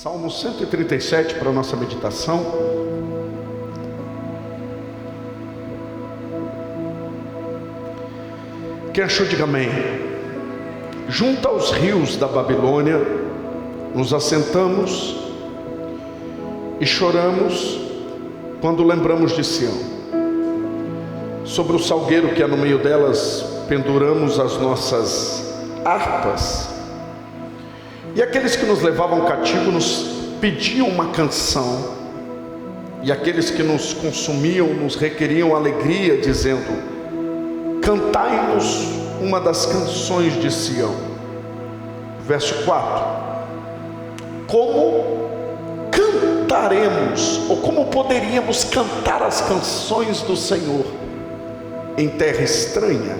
Salmo 137 para a nossa meditação. Quem achou, diga amém. Junto aos rios da Babilônia, nos assentamos e choramos quando lembramos de Sião. Sobre o salgueiro que há no meio delas, penduramos as nossas harpas. E aqueles que nos levavam cativo nos pediam uma canção, e aqueles que nos consumiam nos requeriam alegria, dizendo: cantai-nos uma das canções de Sião. Verso 4: como cantaremos, ou como poderíamos cantar as canções do Senhor em terra estranha?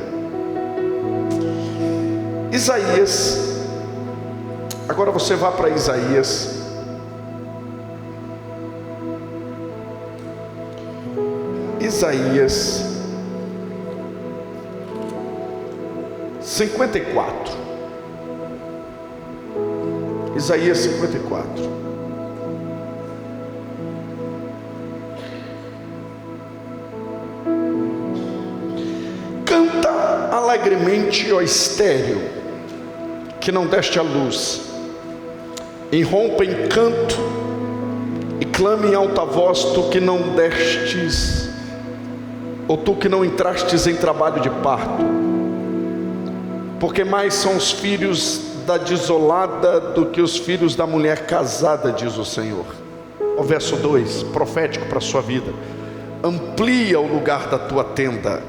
Isaías. Agora você vá para Isaías. Isaías 54. Isaías 54. Canta alegremente, ó estéril, que não deste a luz. Irrompa em canto e clame em alta voz, tu que não destes, ou tu que não entrastes em trabalho de parto, porque mais são os filhos da desolada do que os filhos da mulher casada, diz o Senhor. O verso 2, profético para a sua vida: amplia o lugar da tua tenda,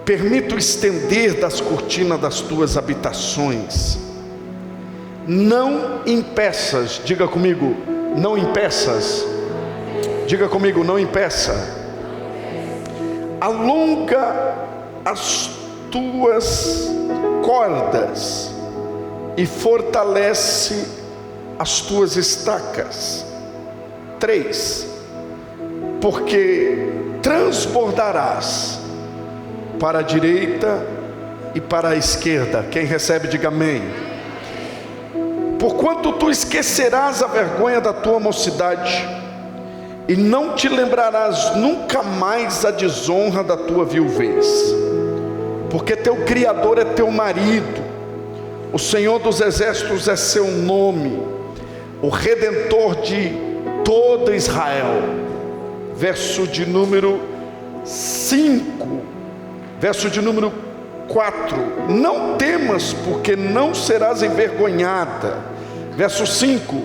permita o estender das cortinas das tuas habitações. Não impeças, diga comigo, não impeças. Diga comigo, não impeça. Alonga as tuas cordas e fortalece as tuas estacas. 3: porque transbordarás para a direita e para a esquerda. Quem recebe, diga amém. Porquanto tu esquecerás a vergonha da tua mocidade, e não te lembrarás nunca mais a desonra da tua viuvez. Porque teu Criador é teu marido, o Senhor dos exércitos é seu nome, o Redentor de todo Israel. Verso de número 5. Verso de número 4: não temas, porque não serás envergonhada. Verso 5: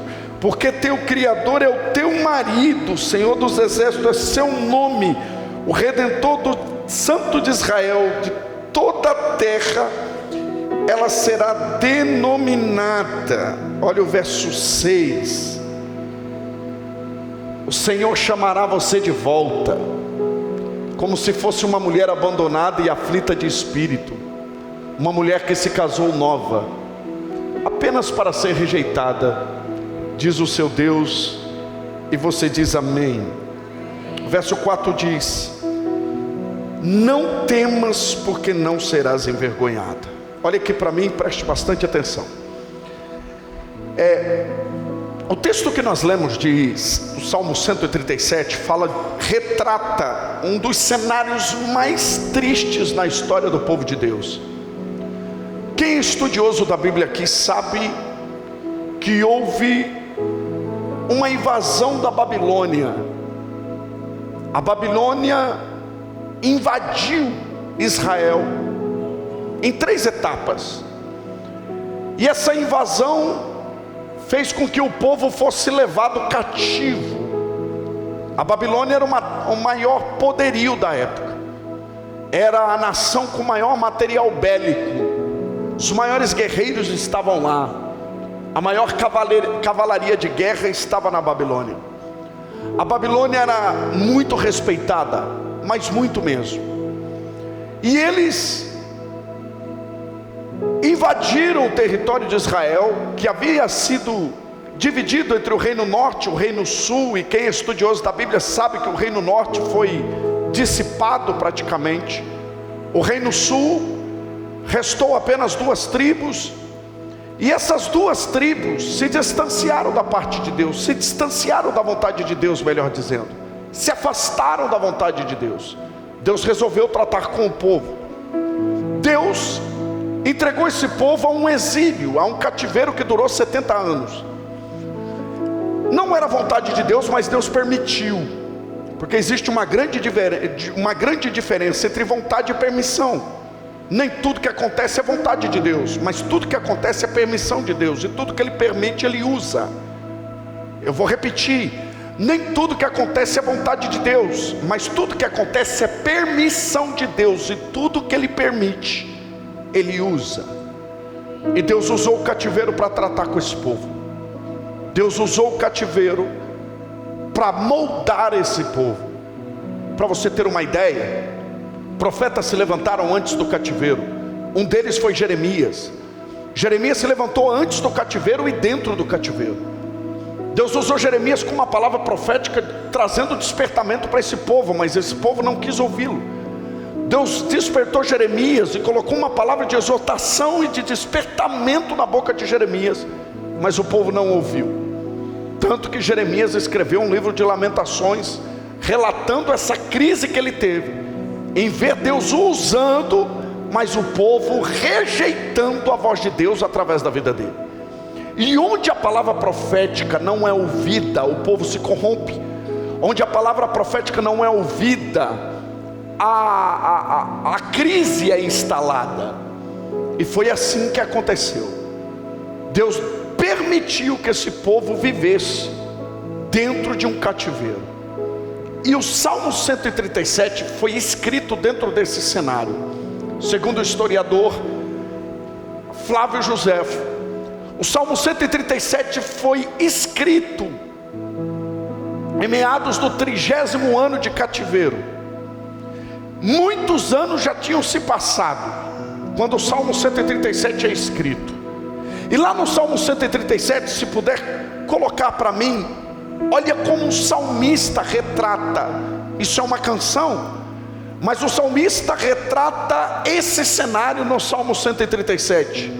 porque teu Criador é o teu marido, o Senhor dos exércitos é seu nome, o Redentor do Santo de Israel. De toda a terra ela será denominada. Olha o verso 6: o Senhor chamará você de volta, como se fosse uma mulher abandonada e aflita de espírito, uma mulher que se casou nova, apenas para ser rejeitada, diz o seu Deus. E você diz amém. Verso 4 diz: não temas, porque não serás envergonhada. Olha aqui para mim, preste bastante atenção. O texto que nós lemos do Salmo 137 retrata um dos cenários mais tristes na história do povo de Deus. Quem é estudioso da Bíblia aqui sabe que houve uma invasão da Babilônia. A Babilônia invadiu Israel em 3 etapas. E essa invasão fez com que o povo fosse levado cativo. A Babilônia era o maior poderio da época, era a nação com maior material bélico. Os maiores guerreiros estavam lá, a maior cavalaria de guerra estava na Babilônia. A Babilônia era muito respeitada, mas muito mesmo. E eles invadiram o território de Israel, que havia sido dividido entre o reino norte e o reino sul. E quem é estudioso da Bíblia sabe que o reino norte foi dissipado praticamente. O reino sul restou apenas 2 tribos, E essas duas tribos se distanciaram da parte de Deus, se distanciaram da vontade de Deus, melhor dizendo, se afastaram da vontade de Deus. Deus resolveu tratar com o povo. Deus entregou esse povo a um exílio, a um cativeiro que durou 70 anos. Não era vontade de Deus, mas Deus permitiu, porque existe uma grande diferença entre vontade e permissão. Nem tudo que acontece é vontade de Deus, mas tudo que acontece é permissão de Deus, e tudo que Ele permite, Ele usa. Eu vou repetir: nem tudo que acontece é vontade de Deus, mas tudo que acontece é permissão de Deus, e tudo que Ele permite, Ele usa. E Deus usou o cativeiro para tratar com esse povo. Deus usou o cativeiro para moldar esse povo. Para você ter uma ideia, profetas se levantaram antes do cativeiro. Um deles foi Jeremias. Jeremias se levantou antes do cativeiro e dentro do cativeiro. Deus usou Jeremias com uma palavra profética, trazendo despertamento para esse povo, mas esse povo não quis ouvi-lo. Deus despertou Jeremias e colocou uma palavra de exortação e de despertamento na boca de Jeremias, mas o povo não ouviu. Tanto que Jeremias escreveu um livro de lamentações, relatando essa crise que ele teve, em ver Deus o usando, mas o povo rejeitando a voz de Deus através da vida dele. E onde a palavra profética não é ouvida, o povo se corrompe. Onde a palavra profética não é ouvida, a crise é instalada. E foi assim que aconteceu. Deus permitiu que esse povo vivesse dentro de um cativeiro. E o Salmo 137 foi escrito dentro desse cenário. Segundo o historiador Flávio Joséfo, o Salmo 137 foi escrito em meados do 30º ano de cativeiro. Muitos anos já tinham se passado quando o Salmo 137 é escrito. E lá no Salmo 137, se puder colocar para mim, olha como um salmista retrata. Isso é uma canção, mas o salmista retrata esse cenário no Salmo 137.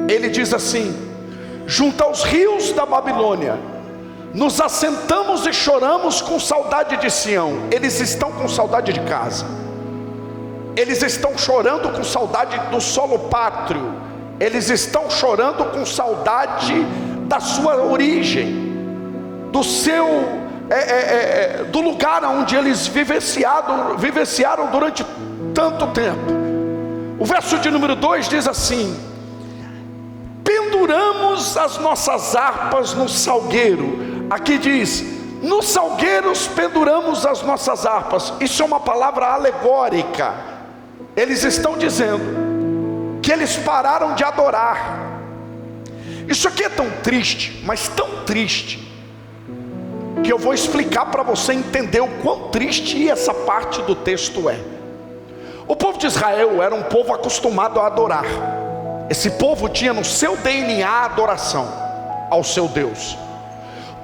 Ele diz assim: junto aos rios da Babilônia, nos assentamos e choramos com saudade de Sião. Eles estão com saudade de casa. Eles estão chorando com saudade do solo pátrio. Eles estão chorando com saudade da sua origem, do seu do lugar onde eles vivenciaram durante tanto tempo. O verso de número 2 diz assim: penduramos as nossas harpas no salgueiro. Aqui diz: nos salgueiros penduramos as nossas harpas. Isso é uma palavra alegórica. Eles estão dizendo que eles pararam de adorar. Isso aqui é tão triste, mas tão triste, que eu vou explicar para você entender o quão triste essa parte do texto é. O povo de Israel era um povo acostumado a adorar. Esse povo tinha no seu DNA a adoração ao seu Deus.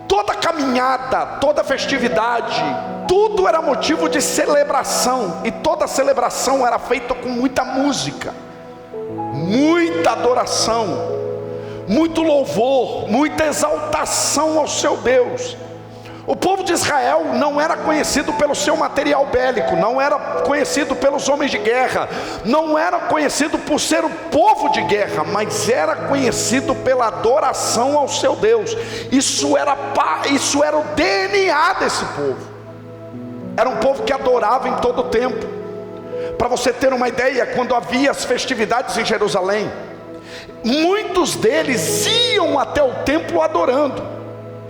Toda caminhada, toda festividade, tudo era motivo de celebração. E toda celebração era feita com muita música, muita adoração, muito louvor, muita exaltação ao seu Deus. O povo de Israel não era conhecido pelo seu material bélico, não era conhecido pelos homens de guerra, não era conhecido por ser um povo de guerra, mas era conhecido pela adoração ao seu Deus. Isso era o DNA desse povo. Era um povo que adorava em todo o tempo. Para você ter uma ideia, quando havia as festividades em Jerusalém, muitos deles iam até o templo adorando.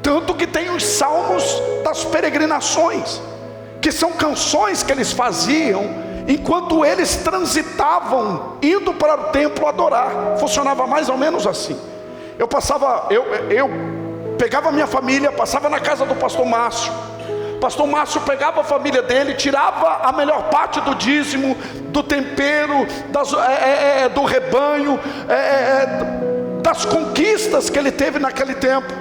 Tanto que tem os salmos das peregrinações, que são canções que eles faziam enquanto eles transitavam, indo para o templo adorar. Funcionava mais ou menos assim. Eu pegava minha família, passava na casa do pastor Márcio. Pastor Márcio pegava a família dele, tirava a melhor parte do dízimo, do tempero, do rebanho, das conquistas que ele teve naquele tempo.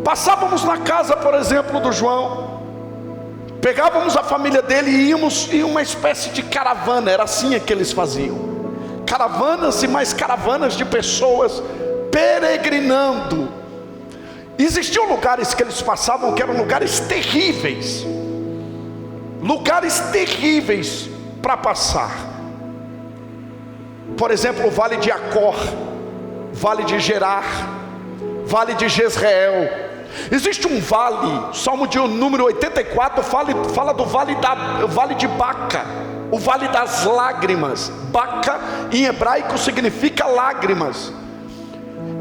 Passávamos na casa, por exemplo, do João, pegávamos a família dele e íamos em uma espécie de caravana. Era assim que eles faziam, caravanas e mais caravanas de pessoas peregrinando. Existiam lugares que eles passavam que eram lugares terríveis para passar. Por exemplo, o vale de Acor, vale de Gerar, vale de Jezreel. Existe um vale, Salmo de número 84 fala do vale de Baca, o vale das lágrimas. Baca em hebraico significa lágrimas.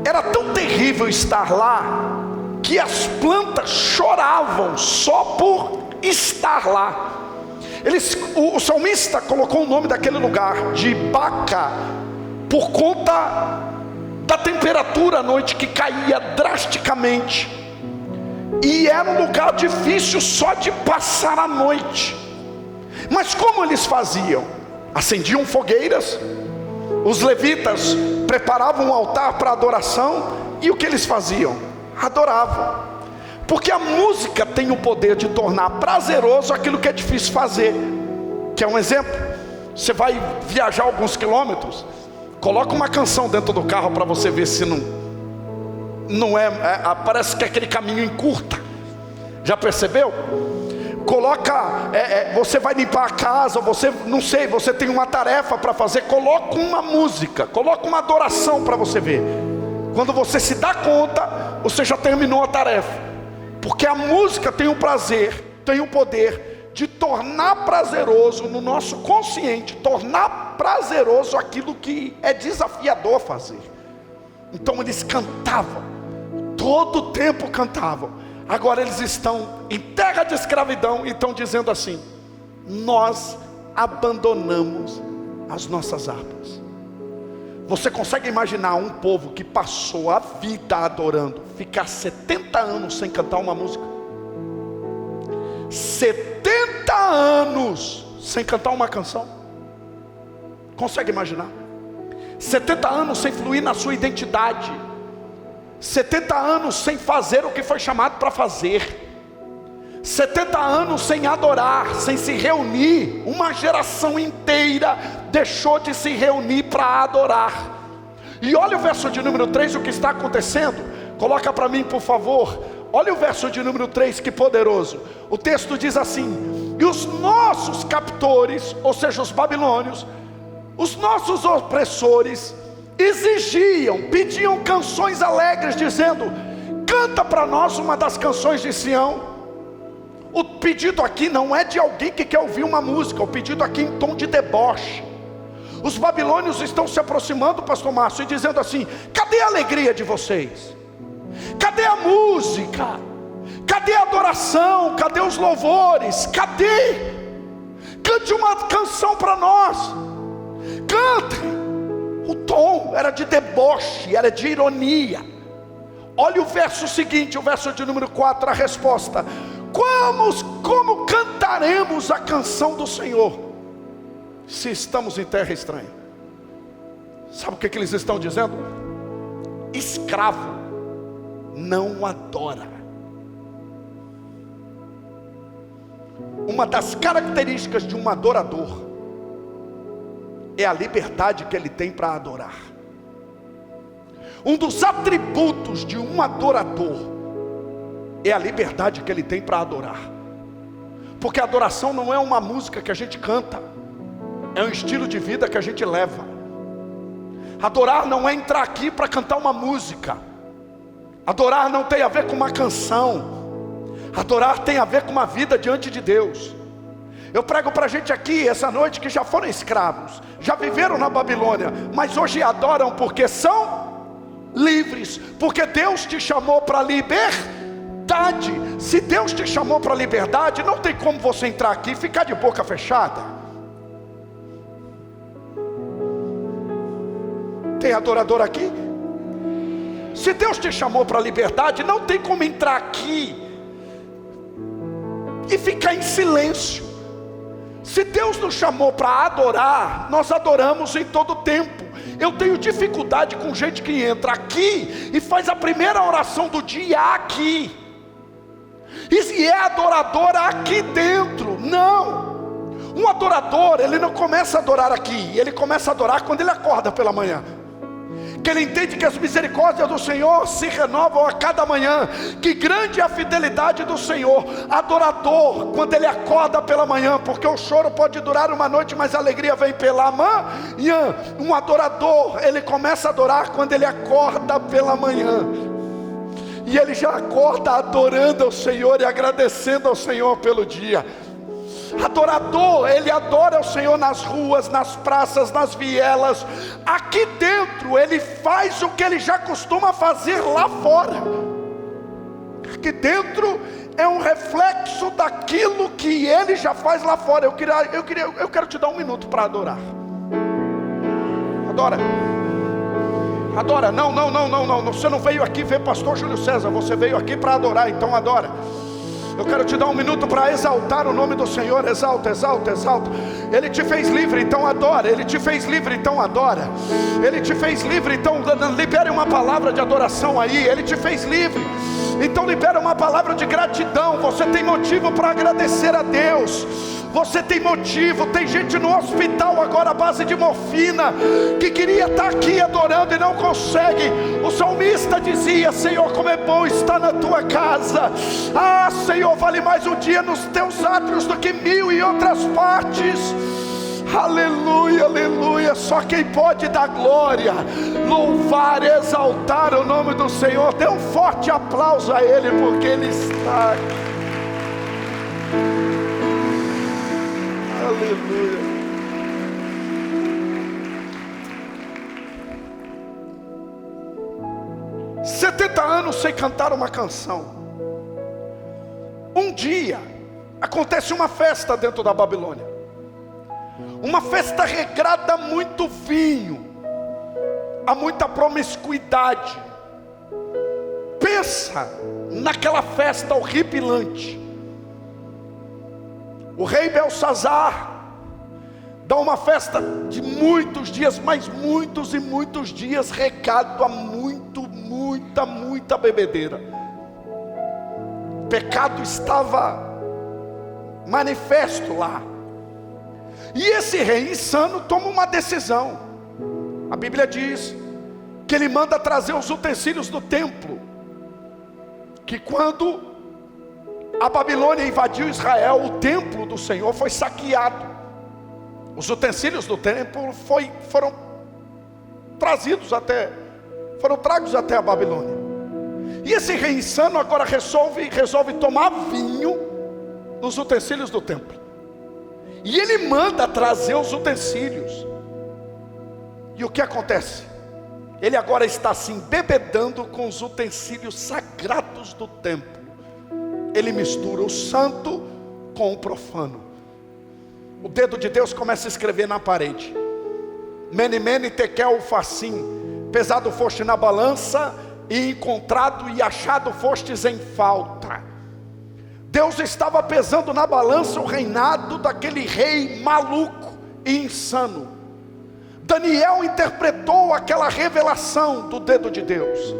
Era tão terrível estar lá que as plantas choravam só por estar lá. O salmista colocou o nome daquele lugar de Baca por conta da temperatura à noite que caía drasticamente, e era um lugar difícil só de passar a noite. Mas como eles faziam? Acendiam fogueiras, os levitas preparavam um altar para adoração, e o que eles faziam? Adoravam, porque a música tem o poder de tornar prazeroso aquilo que é difícil fazer. Quer um exemplo? Você vai viajar alguns quilômetros, coloca uma canção dentro do carro para você ver se não parece que aquele caminho encurta. Já percebeu? Coloca, você vai limpar a casa, você tem uma tarefa para fazer, coloca uma música, coloca uma adoração para você ver. Quando você se dá conta, você já terminou a tarefa, porque a música tem o prazer, tem o poder de tornar prazeroso no nosso consciente, tornar prazeroso aquilo que é desafiador fazer. Então eles cantavam, todo o tempo cantavam. Agora eles estão em terra de escravidão e estão dizendo assim: nós abandonamos as nossas harpas. Você consegue imaginar um povo que passou a vida adorando, ficar 70 anos sem cantar uma música? 70 anos sem cantar uma canção. Consegue imaginar? 70 anos sem fluir na sua identidade, 70 anos sem fazer o que foi chamado para fazer, 70 anos sem adorar, sem se reunir. Uma geração inteira deixou de se reunir para adorar. E olha o verso de número 3, o que está acontecendo. Coloca para mim, por favor. Olha o verso de número 3, que poderoso. O texto diz assim: e os nossos captores, ou seja, os babilônios, os nossos opressores, pediam canções alegres, dizendo: canta para nós uma das canções de Sião. O pedido aqui não é de alguém que quer ouvir uma música, o pedido aqui em tom de deboche. Os babilônios estão se aproximando, pastor Márcio, e dizendo assim: cadê a alegria de vocês? Cadê a música? Cadê a adoração? Cadê os louvores? Cadê? Cante uma canção para nós. Cante. O tom era de deboche, era de ironia. Olha o verso seguinte, o verso de número 4, a resposta: como cantaremos a canção do Senhor, se estamos em terra estranha? Sabe o que eles estão dizendo? Escravo não adora. Uma das características de um adorador é a liberdade que ele tem para adorar. Um dos atributos de um adorador é a liberdade que ele tem para adorar. Porque a adoração não é uma música que a gente canta, é um estilo de vida que a gente leva. Adorar não é entrar aqui para cantar uma música. Adorar não tem a ver com uma canção. Adorar tem a ver com uma vida diante de Deus. Eu prego para gente aqui essa noite que já foram escravos, já viveram na Babilônia, mas hoje adoram porque são livres, porque Deus te chamou para liberdade. Se Deus te chamou para liberdade, não tem como você entrar aqui e ficar de boca fechada. Tem adorador aqui? Se Deus te chamou para liberdade, não tem como entrar aqui e ficar em silêncio. Se Deus nos chamou para adorar, nós adoramos em todo tempo. Eu tenho dificuldade com gente que entra aqui e faz a primeira oração do dia aqui, e se é adorador aqui dentro. Não, um adorador, ele não começa a adorar aqui, ele começa a adorar quando ele acorda pela manhã. porque ele entende que as misericórdias do Senhor se renovam a cada manhã, que grande é a fidelidade do Senhor. Adorador, quando ele acorda pela manhã, porque o choro pode durar uma noite, mas a alegria vem pela manhã. Um adorador, ele começa a adorar quando ele acorda pela manhã, e ele já acorda adorando ao Senhor e agradecendo ao Senhor pelo dia. Adorador, ele adora o Senhor nas ruas, nas praças, nas vielas. Aqui dentro ele faz o que ele já costuma fazer lá fora. Aqui dentro é um reflexo daquilo que ele já faz lá fora. Eu quero te dar um minuto para adorar. Adora. Não. Você não veio aqui ver pastor Júlio César, você veio aqui para adorar, então adora. Eu quero te dar um minuto para exaltar o nome do Senhor. Exalta. Ele te fez livre, então adora. Ele te fez livre, então adora. Ele te fez livre, então libere uma palavra de adoração aí. Ele te fez livre, então libera uma palavra de gratidão. Você tem motivo para agradecer a Deus. Você tem motivo. Tem gente no hospital agora à base de morfina, que queria estar aqui adorando e não consegue. O salmista dizia: Senhor, como é bom estar na tua casa. Ah, Senhor, vale mais um dia nos teus átrios do que 1000 em outras partes. Aleluia, aleluia. Só quem pode dar glória, louvar, exaltar o nome do Senhor. Dê um forte aplauso a Ele, porque Ele está aqui. Aleluia. Setenta anos sem cantar uma canção. Um dia acontece uma festa dentro da Babilônia. Uma festa regrada a muito vinho, a muita promiscuidade. Pensa naquela festa horripilante. O rei Belsazar dá uma festa de muitos dias, mas muitos e muitos dias, regado a muita bebedeira. O pecado estava manifesto lá. E esse rei insano toma uma decisão. A Bíblia diz que ele manda trazer os utensílios do templo, que quando a Babilônia invadiu Israel, o templo do Senhor foi saqueado. Os utensílios do templo foram tragos até a Babilônia. E esse rei insano agora resolve tomar vinho nos utensílios do templo. E ele manda trazer os utensílios. E o que acontece? Ele agora está se embebedando com os utensílios sagrados do templo. Ele mistura o santo com o profano. O dedo de Deus começa a escrever na parede: Mene, mene, tekel, ufarsim. Pesado foste na balança, e encontrado e achado fostes em falta. Deus estava pesando na balança o reinado daquele rei maluco e insano. Daniel interpretou aquela revelação do dedo de Deus.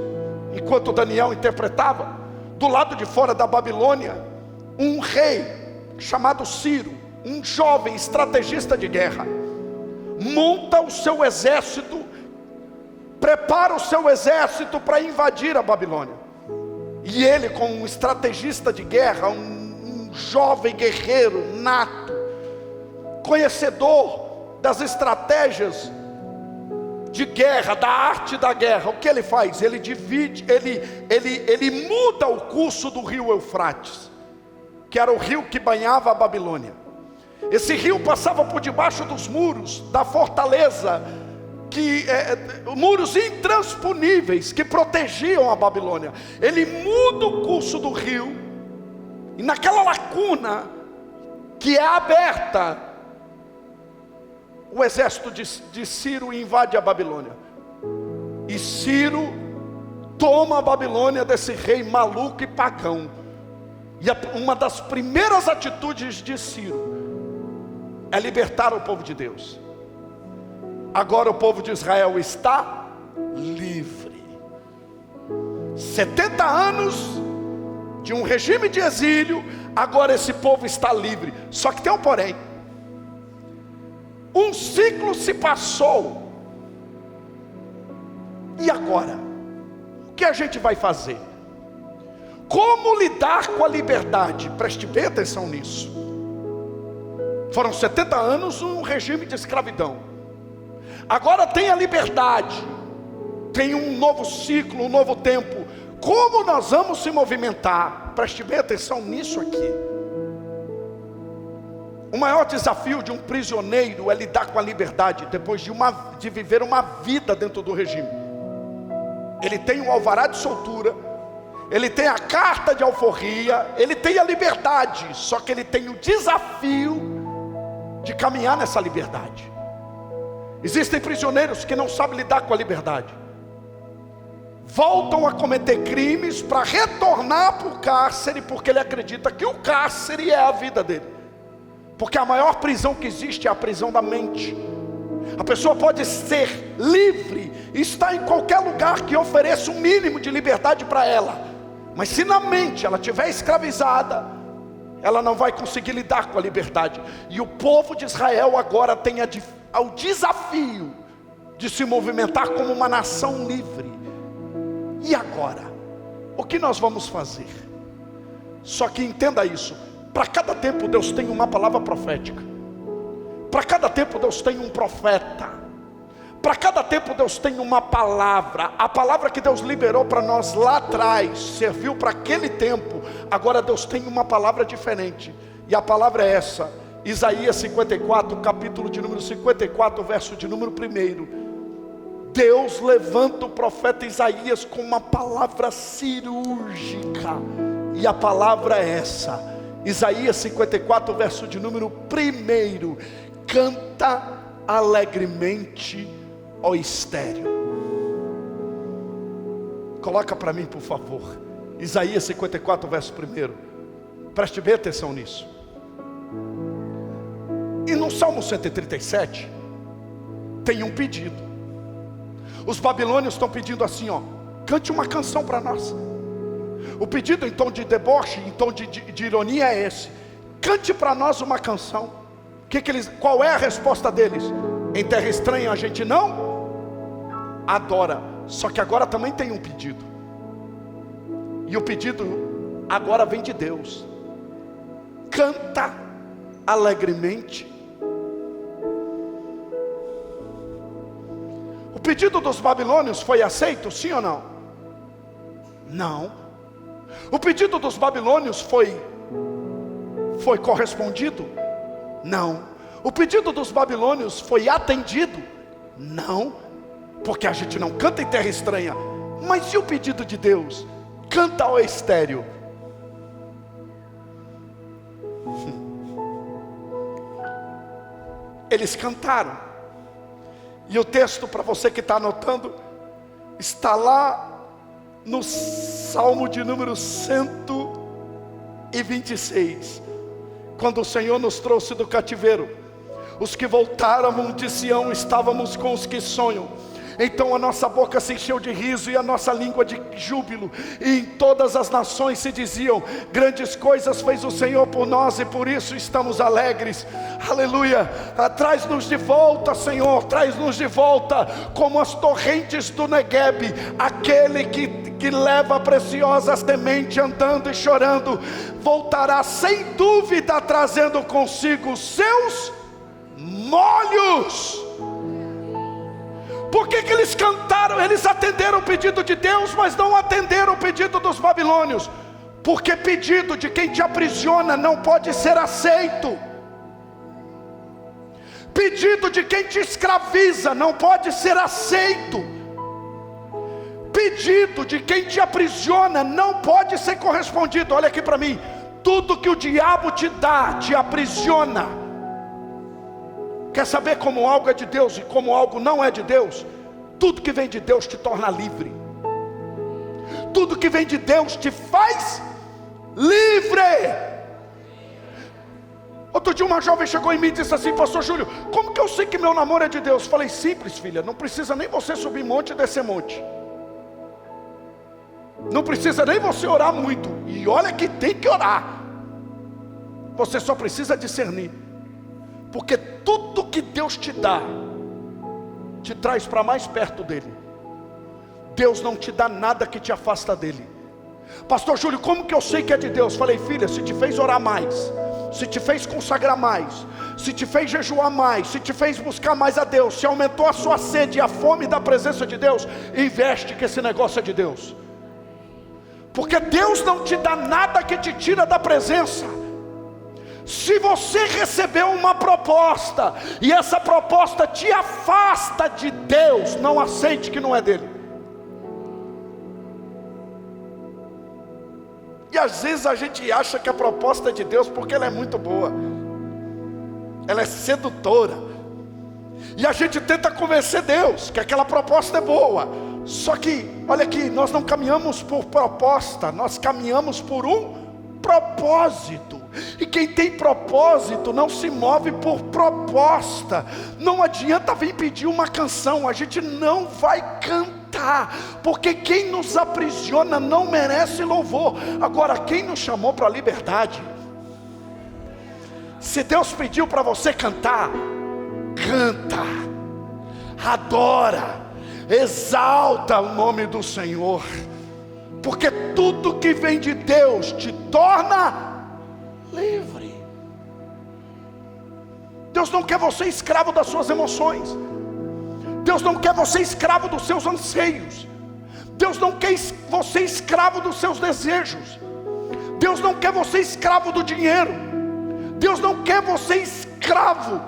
Enquanto Daniel interpretava, do lado de fora da Babilônia, um rei chamado Ciro, um jovem estrategista de guerra, monta o seu exército, prepara o seu exército para invadir a Babilônia. E ele, como um estrategista de guerra, um jovem guerreiro nato, conhecedor das estratégias de guerra, da arte da guerra, o que ele faz? Ele divide, ele muda o curso do rio Eufrates, que era o rio que banhava a Babilônia. Esse rio passava por debaixo dos muros da fortaleza, muros intransponíveis que protegiam a Babilônia. Ele muda o curso do rio, e naquela lacuna que é aberta, o exército de Ciro invade a Babilônia. E Ciro toma a Babilônia desse rei maluco e pagão. E uma das primeiras atitudes de Ciro é libertar o povo de Deus. Agora o povo de Israel está livre. 70 anos de um regime de exílio, agora esse povo está livre. Só que tem um porém. Um ciclo se passou, E agora? O que a gente vai fazer? Como lidar com a liberdade? Preste bem atenção nisso. Foram 70 anos um regime de escravidão. Agora tem a liberdade. Tem um novo ciclo, um novo tempo. Como nós vamos se movimentar? Preste bem atenção nisso aqui. O maior desafio de um prisioneiro é lidar com a liberdade depois de viver uma vida dentro do regime. Ele tem um alvará de soltura, ele tem a carta de alforria, ele tem a liberdade, só que ele tem o desafio de caminhar nessa liberdade. Existem prisioneiros que não sabem lidar com a liberdade, voltam a cometer crimes para retornar para o cárcere, porque ele acredita que o cárcere é a vida dele. Porque a maior prisão que existe é a prisão da mente. A pessoa pode ser livre, estar em qualquer lugar que ofereça um mínimo de liberdade para ela, mas se na mente ela estiver escravizada, ela não vai conseguir lidar com a liberdade. E o povo de Israel agora tem o desafio de se movimentar como uma nação livre. E agora? O que nós vamos fazer? Só que entenda isso: para cada tempo Deus tem uma palavra profética. Para cada tempo Deus tem um profeta. Para cada tempo Deus tem uma palavra. A palavra que Deus liberou para nós lá atrás serviu para aquele tempo. Agora Deus tem uma palavra diferente. E a palavra é essa: Isaías 54, capítulo de número 54, verso de número 1. Deus levanta o profeta Isaías com uma palavra cirúrgica. E a palavra é essa: Isaías 54, verso de número 1. Canta alegremente, ó estéril. Coloca para mim, por favor, Isaías 54, verso 1. Preste bem atenção nisso. E no Salmo 137 tem um pedido. Os babilônios estão pedindo assim, ó: cante uma canção para nós. O pedido em tom de deboche, em tom de ironia é esse: cante para nós uma canção. Qual é a resposta deles? Em terra estranha a gente não adora. Só que agora também tem um pedido. E o pedido agora vem de Deus: canta alegremente. O pedido dos babilônios foi aceito, sim ou não? Não. O pedido dos babilônios foi correspondido? Não. O pedido dos babilônios foi atendido? Não. Porque a gente não canta em terra estranha. Mas e o pedido de Deus? Canta ao estéril. Eles cantaram. E o texto, para você que está anotando, está lá no Salmo de número 126. Quando o Senhor nos trouxe do cativeiro, os que voltaram de Sião estávamos com os que sonham. Então a nossa boca se encheu de riso e a nossa língua de júbilo. E em todas as nações se diziam: grandes coisas fez o Senhor por nós e por isso estamos alegres. Aleluia. Traz-nos de volta, Senhor, traz-nos de volta como as torrentes do Neguebe, aquele que leva a preciosa semente andando e chorando, voltará sem dúvida trazendo consigo os seus molhos. Por que eles cantaram? Eles atenderam o pedido de Deus, mas não atenderam o pedido dos babilônios. Porque pedido de quem te aprisiona não pode ser aceito. Pedido de quem te escraviza não pode ser aceito. Pedido de quem te aprisiona não pode ser correspondido. Olha aqui para mim: tudo que o diabo te dá te aprisiona. Quer saber como algo é de Deus e como algo não é de Deus? Tudo que vem de Deus te torna livre. Tudo que vem de Deus te faz livre. Outro dia uma jovem chegou em mim e disse assim: pastor Júlio, como que eu sei que meu namoro é de Deus? Falei: simples, filha, não precisa nem você subir monte e descer monte. Não precisa nem você orar muito. E olha que tem que orar. Você só precisa discernir. Porque tudo que Deus te dá te traz para mais perto dele. Deus não te dá nada que te afasta dele. Pastor Júlio, como que eu sei que é de Deus? Falei, filha, se te fez orar mais, se te fez consagrar mais, se te fez jejuar mais, se te fez buscar mais a Deus, se aumentou a sua sede e a fome da presença de Deus, investe que esse negócio é de Deus. Porque Deus não te dá nada que te tira da presença. Se você recebeu uma proposta e essa proposta te afasta de Deus, não aceite que não é dele. E às vezes a gente acha que a proposta é de Deus porque ela é muito boa, ela é sedutora, e a gente tenta convencer Deus que aquela proposta é boa. Só que, olha aqui, nós não caminhamos por proposta, nós caminhamos por um propósito. E quem tem propósito não se move por proposta. Não adianta vir pedir uma canção, a gente não vai cantar, porque quem nos aprisiona não merece louvor. Agora, quem nos chamou para a liberdade, se Deus pediu para você cantar, canta, adora, exalta o nome do Senhor, porque tudo que vem de Deus te torna livre. Deus não quer você escravo das suas emoções. Deus não quer você escravo dos seus anseios. Deus não quer você escravo dos seus desejos. Deus não quer você escravo do dinheiro. Deus não quer você escravo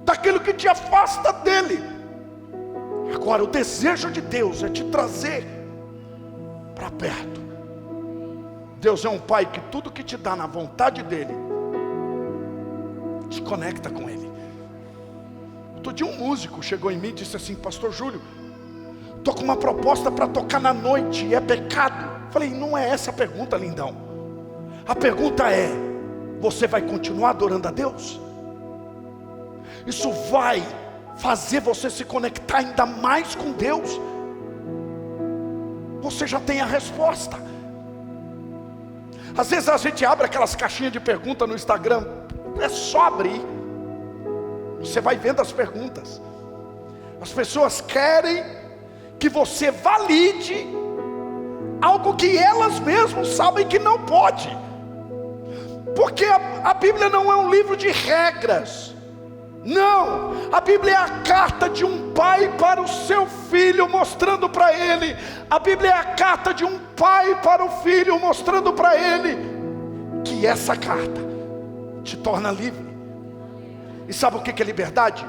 daquilo que te afasta dele. Agora, o desejo de Deus é te trazer para perto. Deus é um pai que tudo que te dá na vontade dele, te conecta com ele. Outro dia um músico chegou em mim e disse assim: pastor Júlio, estou com uma proposta para tocar na noite, e é pecado? Falei, não é essa a pergunta, lindão. A pergunta é, você vai continuar adorando a Deus? Isso vai fazer você se conectar ainda mais com Deus? Você já tem a resposta. Às vezes a gente abre aquelas caixinhas de pergunta no Instagram, é só abrir, você vai vendo as perguntas. As pessoas querem que você valide algo que elas mesmas sabem que não pode, porque a Bíblia não é um livro de regras. Não, a Bíblia é a carta de um pai para o seu filho, mostrando para ele. A Bíblia é a carta de um pai para o filho, mostrando para ele que essa carta te torna livre. E sabe o que é liberdade?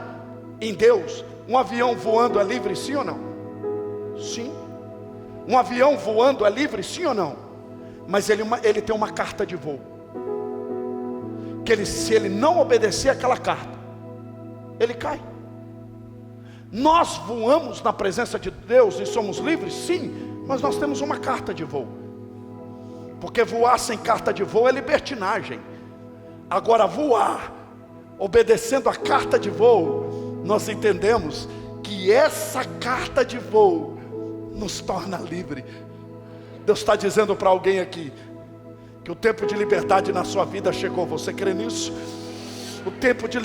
Em Deus, um avião voando é livre, sim ou não? Sim. Um avião voando é livre, sim ou não? Mas ele tem uma carta de voo, que se ele não obedecer aquela carta, ele cai. Nós voamos na presença de Deus e somos livres, sim, mas nós temos uma carta de voo, porque voar sem carta de voo é libertinagem. Agora, voar obedecendo a carta de voo, nós entendemos que essa carta de voo nos torna livre. Deus está dizendo para alguém aqui que o tempo de liberdade na sua vida chegou. Você crê nisso? O tempo de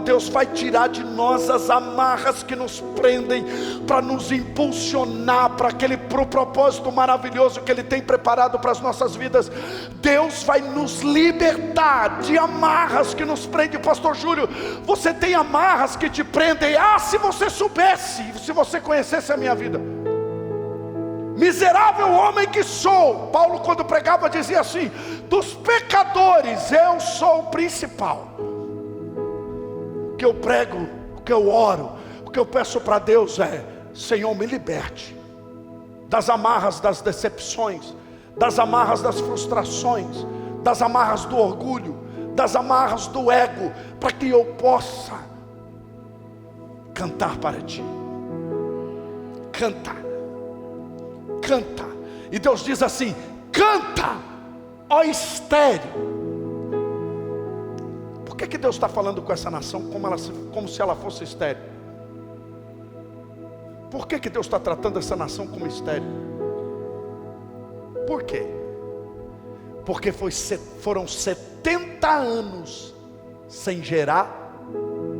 Deus vai tirar de nós as amarras que nos prendem, para nos impulsionar para pro propósito maravilhoso que Ele tem preparado para as nossas vidas. Deus vai nos libertar de amarras que nos prendem. Pastor Júlio, você tem amarras que te prendem? Se você soubesse, se você conhecesse a minha vida. Miserável homem que sou. Paulo, quando pregava, dizia assim: dos pecadores eu sou o principal. O que eu prego, o que eu oro, o que eu peço para Deus é: Senhor, me liberte das amarras das decepções, das amarras das frustrações, das amarras do orgulho, das amarras do ego, para que eu possa cantar para Ti. Canta, canta. E Deus diz assim: canta, ó estéril. Por que Deus está falando com essa nação como se ela fosse estéril? Por que Deus está tratando essa nação como estéril? Por quê? Porque foram 70 anos sem gerar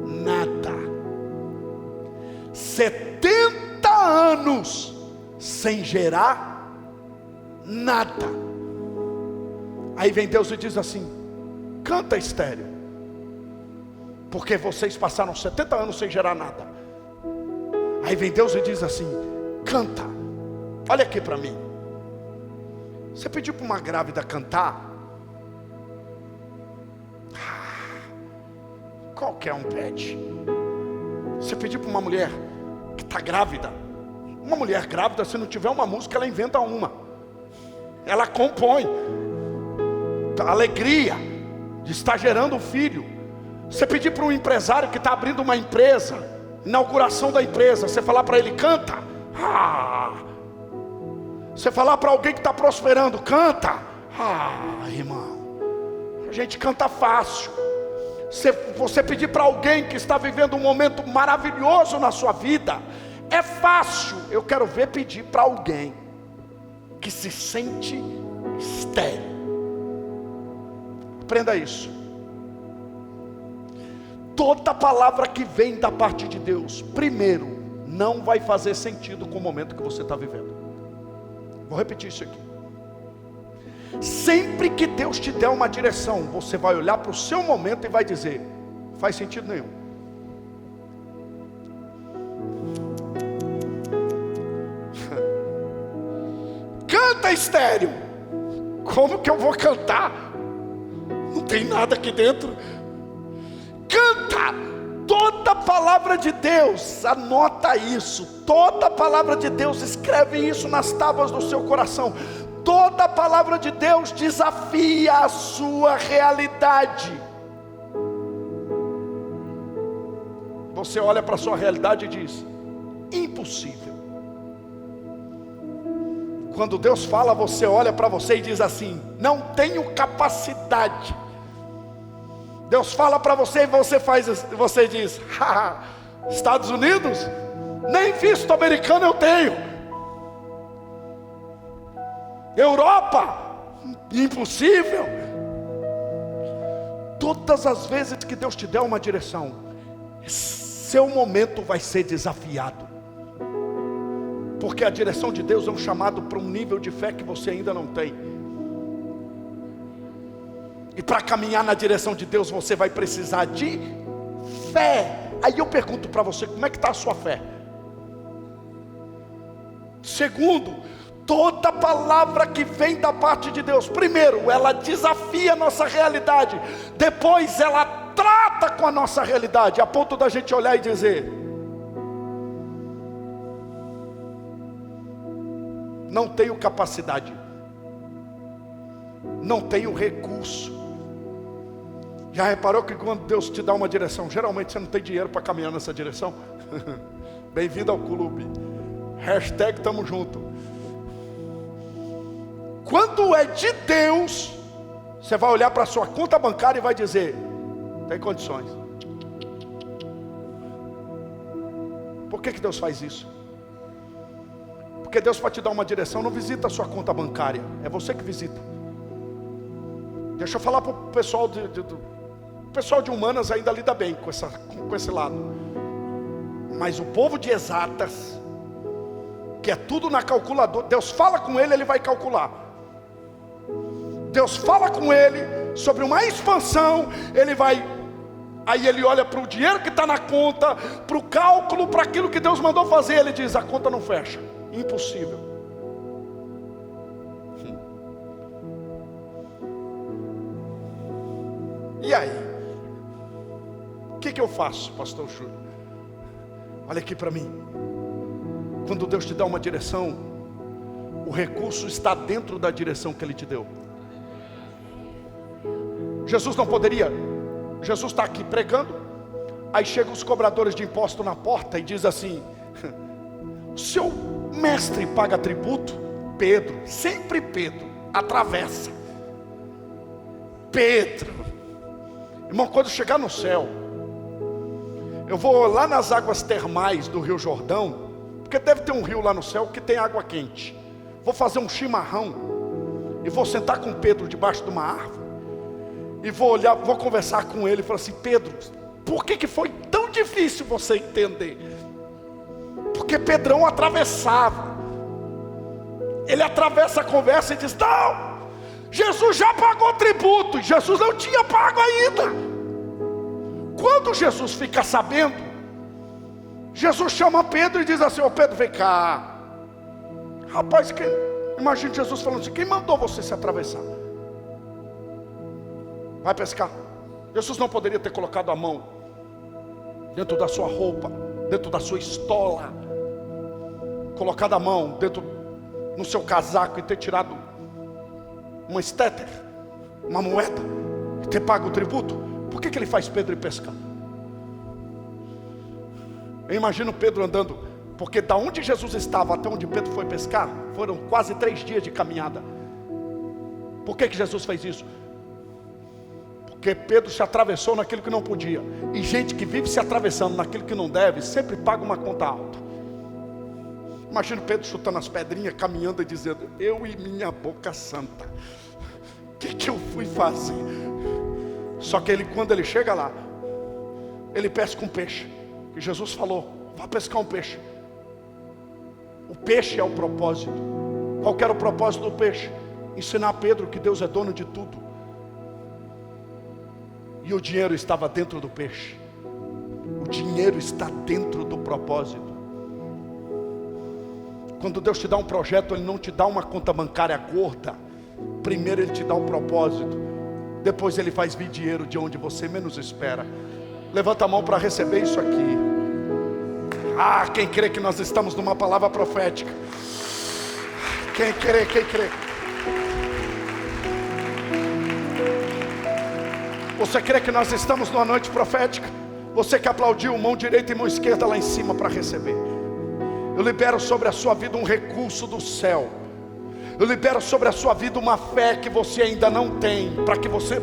nada. 70 anos sem gerar nada. Aí vem Deus e diz assim: canta, estéril, porque vocês passaram 70 anos sem gerar nada. Aí vem Deus e diz assim: canta. Olha aqui para mim. Você pediu para uma grávida cantar? Qualquer um pede. Você pediu para uma mulher que está grávida? Uma mulher grávida, se não tiver uma música, ela inventa uma. Ela compõe. A alegria de estar gerando um filho. Você pedir para um empresário que está abrindo uma empresa, inauguração da empresa, você falar para ele: canta. Você falar para alguém que está prosperando: canta. Irmão, a gente canta fácil. Você pedir para alguém que está vivendo um momento maravilhoso na sua vida, é fácil. Eu quero ver pedir para alguém que se sente estéril. Aprenda isso. Toda palavra que vem da parte de Deus, primeiro, não vai fazer sentido com o momento que você está vivendo. Vou repetir isso aqui. Sempre que Deus te der uma direção, você vai olhar para o seu momento e vai dizer: faz sentido nenhum. Canta, estéril. Como que eu vou cantar? Não tem nada aqui dentro. Canta. Toda palavra de Deus, anota isso. Toda palavra de Deus, escreve isso nas tábuas do seu coração. Toda palavra de Deus desafia a sua realidade. Você olha para a sua realidade e diz: impossível. Quando Deus fala, você olha para você e diz assim: não tenho capacidade. Deus fala para você e você diz: Estados Unidos? Nem visto americano eu tenho. Europa? Impossível. Todas as vezes que Deus te der uma direção, seu momento vai ser desafiado, porque a direção de Deus é um chamado para um nível de fé que você ainda não tem. E para caminhar na direção de Deus, você vai precisar de fé. Aí eu pergunto para você: como é que está a sua fé? Segundo, toda palavra que vem da parte de Deus, primeiro, ela desafia a nossa realidade. Depois, ela trata com a nossa realidade, a ponto da gente olhar e dizer: não tenho capacidade, não tenho recurso. Já reparou que quando Deus te dá uma direção, geralmente você não tem dinheiro para caminhar nessa direção? Bem-vindo ao clube. Hashtag tamo junto. Quando é de Deus, você vai olhar para a sua conta bancária e vai dizer: tem condições. Por que Deus faz isso? Porque Deus, para te dar uma direção, não visita a sua conta bancária, é você que visita. Deixa eu falar para o pessoal o pessoal de humanas ainda lida bem com esse lado, mas o povo de exatas, que é tudo na calculadora, Deus fala com ele, ele vai calcular. Deus fala com ele sobre uma expansão, aí ele olha para o dinheiro que está na conta, para o cálculo, para aquilo que Deus mandou fazer, ele diz: a conta não fecha, impossível. E aí? O que eu faço, pastor Júlio? Olha aqui para mim. Quando Deus te dá uma direção, o recurso está dentro da direção que Ele te deu. Jesus não poderia. Jesus está aqui pregando, aí chegam os cobradores de imposto na porta e diz assim: o seu mestre paga tributo? Pedro, sempre Pedro, atravessa. Pedro, irmão, quando chegar no céu, eu vou lá nas águas termais do Rio Jordão, porque deve ter um rio lá no céu que tem água quente. Vou fazer um chimarrão e vou sentar com Pedro debaixo de uma árvore e vou olhar, vou conversar com ele e falar assim: Pedro, por que foi tão difícil você entender? Porque Pedrão atravessava. Ele atravessa a conversa e diz: não, Jesus já pagou tributo. Jesus não tinha pago ainda. Quando Jesus fica sabendo, Jesus chama Pedro e diz assim: ô Pedro, vem cá. Rapaz, imagina Jesus falando assim: quem mandou você se atravessar? Vai pescar. Jesus não poderia ter colocado a mão dentro da sua roupa, dentro da sua estola, colocado a mão dentro no seu casaco e ter tirado uma estéter, uma moeda, e ter pago o tributo? Por que ele faz Pedro ir pescar? Eu imagino Pedro andando, porque da onde Jesus estava até onde Pedro foi pescar, foram quase 3 dias de caminhada. Por que Jesus fez isso? Porque Pedro se atravessou naquilo que não podia. E gente que vive se atravessando naquilo que não deve, sempre paga uma conta alta. Imagina Pedro chutando as pedrinhas, caminhando e dizendo: eu e minha boca santa, o que eu fui fazer? Só que quando ele chega lá, ele pesca um peixe. E Jesus falou: vá pescar um peixe. O peixe é o propósito. Qual que era o propósito do peixe? Ensinar a Pedro que Deus é dono de tudo. E o dinheiro estava dentro do peixe. O dinheiro está dentro do propósito. Quando Deus te dá um projeto, Ele não te dá uma conta bancária gorda. Primeiro Ele te dá um propósito. Depois Ele faz vir dinheiro de onde você menos espera. Levanta a mão para receber isso aqui. Ah, quem crê que nós estamos numa palavra profética? Quem crê, quem crê? Você crê que nós estamos numa noite profética? Você que aplaudiu, mão direita e mão esquerda lá em cima para receber. Eu libero sobre a sua vida um recurso do céu. Eu libero sobre a sua vida uma fé que você ainda não tem,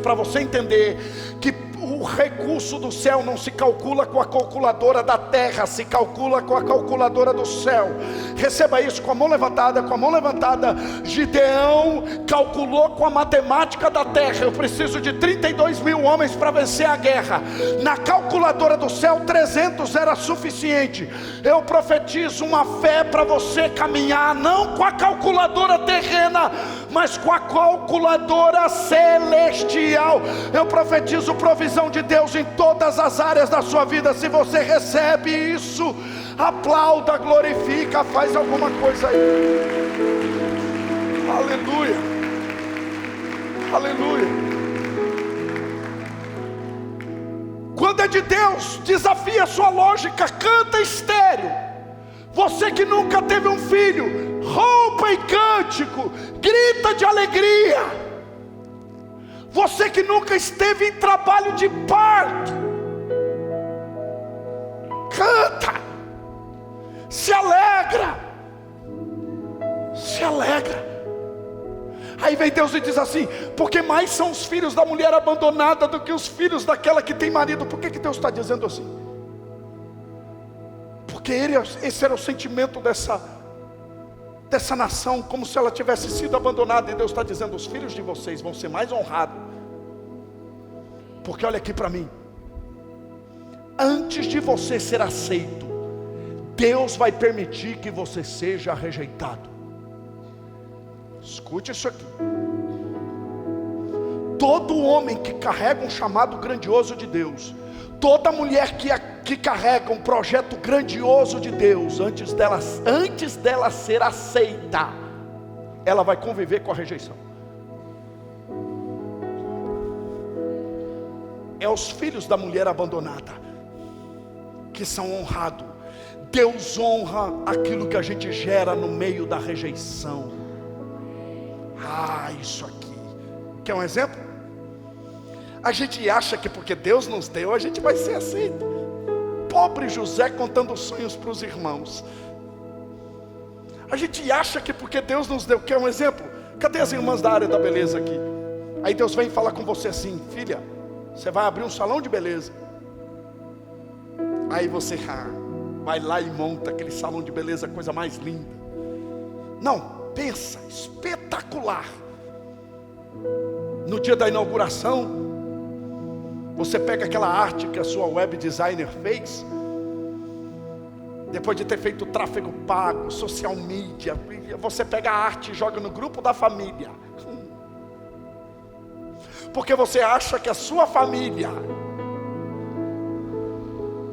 para você entender que o recurso do céu não se calcula com a calculadora da terra, se calcula com a calculadora do céu. Receba isso com a mão levantada, com a mão levantada. Gideão calculou com a matemática da terra: eu preciso de 32 mil homens para vencer a guerra. Na calculadora do céu, 300 era suficiente. Eu profetizo uma fé para você caminhar, não com a calculadora terrena, mas com a calculadora celestial. Eu profetizo provisão de Deus em todas as áreas da sua vida. Se você recebe isso, aplauda, glorifica, faz alguma coisa aí. Aleluia, aleluia. Quando é de Deus, desafia a sua lógica, canta estéreo. Você que nunca teve um filho, roupa e cântico, grita de alegria. Você que nunca esteve em trabalho de parto, canta, se alegra, se alegra. Aí vem Deus e diz assim: porque mais são os filhos da mulher abandonada do que os filhos daquela que tem marido. Por que Deus está dizendo assim? Porque esse era o sentimento dessa nação, como se ela tivesse sido abandonada. E Deus está dizendo: os filhos de vocês vão ser mais honrados. Porque olha aqui para mim, antes de você ser aceito, Deus vai permitir que você seja rejeitado. Escute isso aqui. Todo homem que carrega um chamado grandioso de Deus, toda mulher que carrega um projeto grandioso de Deus, antes dela ser aceita, ela vai conviver com a rejeição. É os filhos da mulher abandonada que são honrados. Deus honra aquilo que a gente gera no meio da rejeição. Ah, isso aqui. Quer um exemplo? A gente acha que porque Deus nos deu, a gente vai ser aceito. Pobre José contando sonhos para os irmãos. A gente acha que porque Deus nos deu. Quer um exemplo? Cadê as irmãs da área da beleza aqui? Aí Deus vem falar com você assim: filha, você vai abrir um salão de beleza. Aí você vai lá e monta aquele salão de beleza, coisa mais linda. Não, pensa, espetacular. No dia da inauguração, você pega aquela arte que a sua web designer fez, Depois de ter feito tráfego pago, social media, você pega a arte e joga no grupo da família. Porque você acha que a sua família...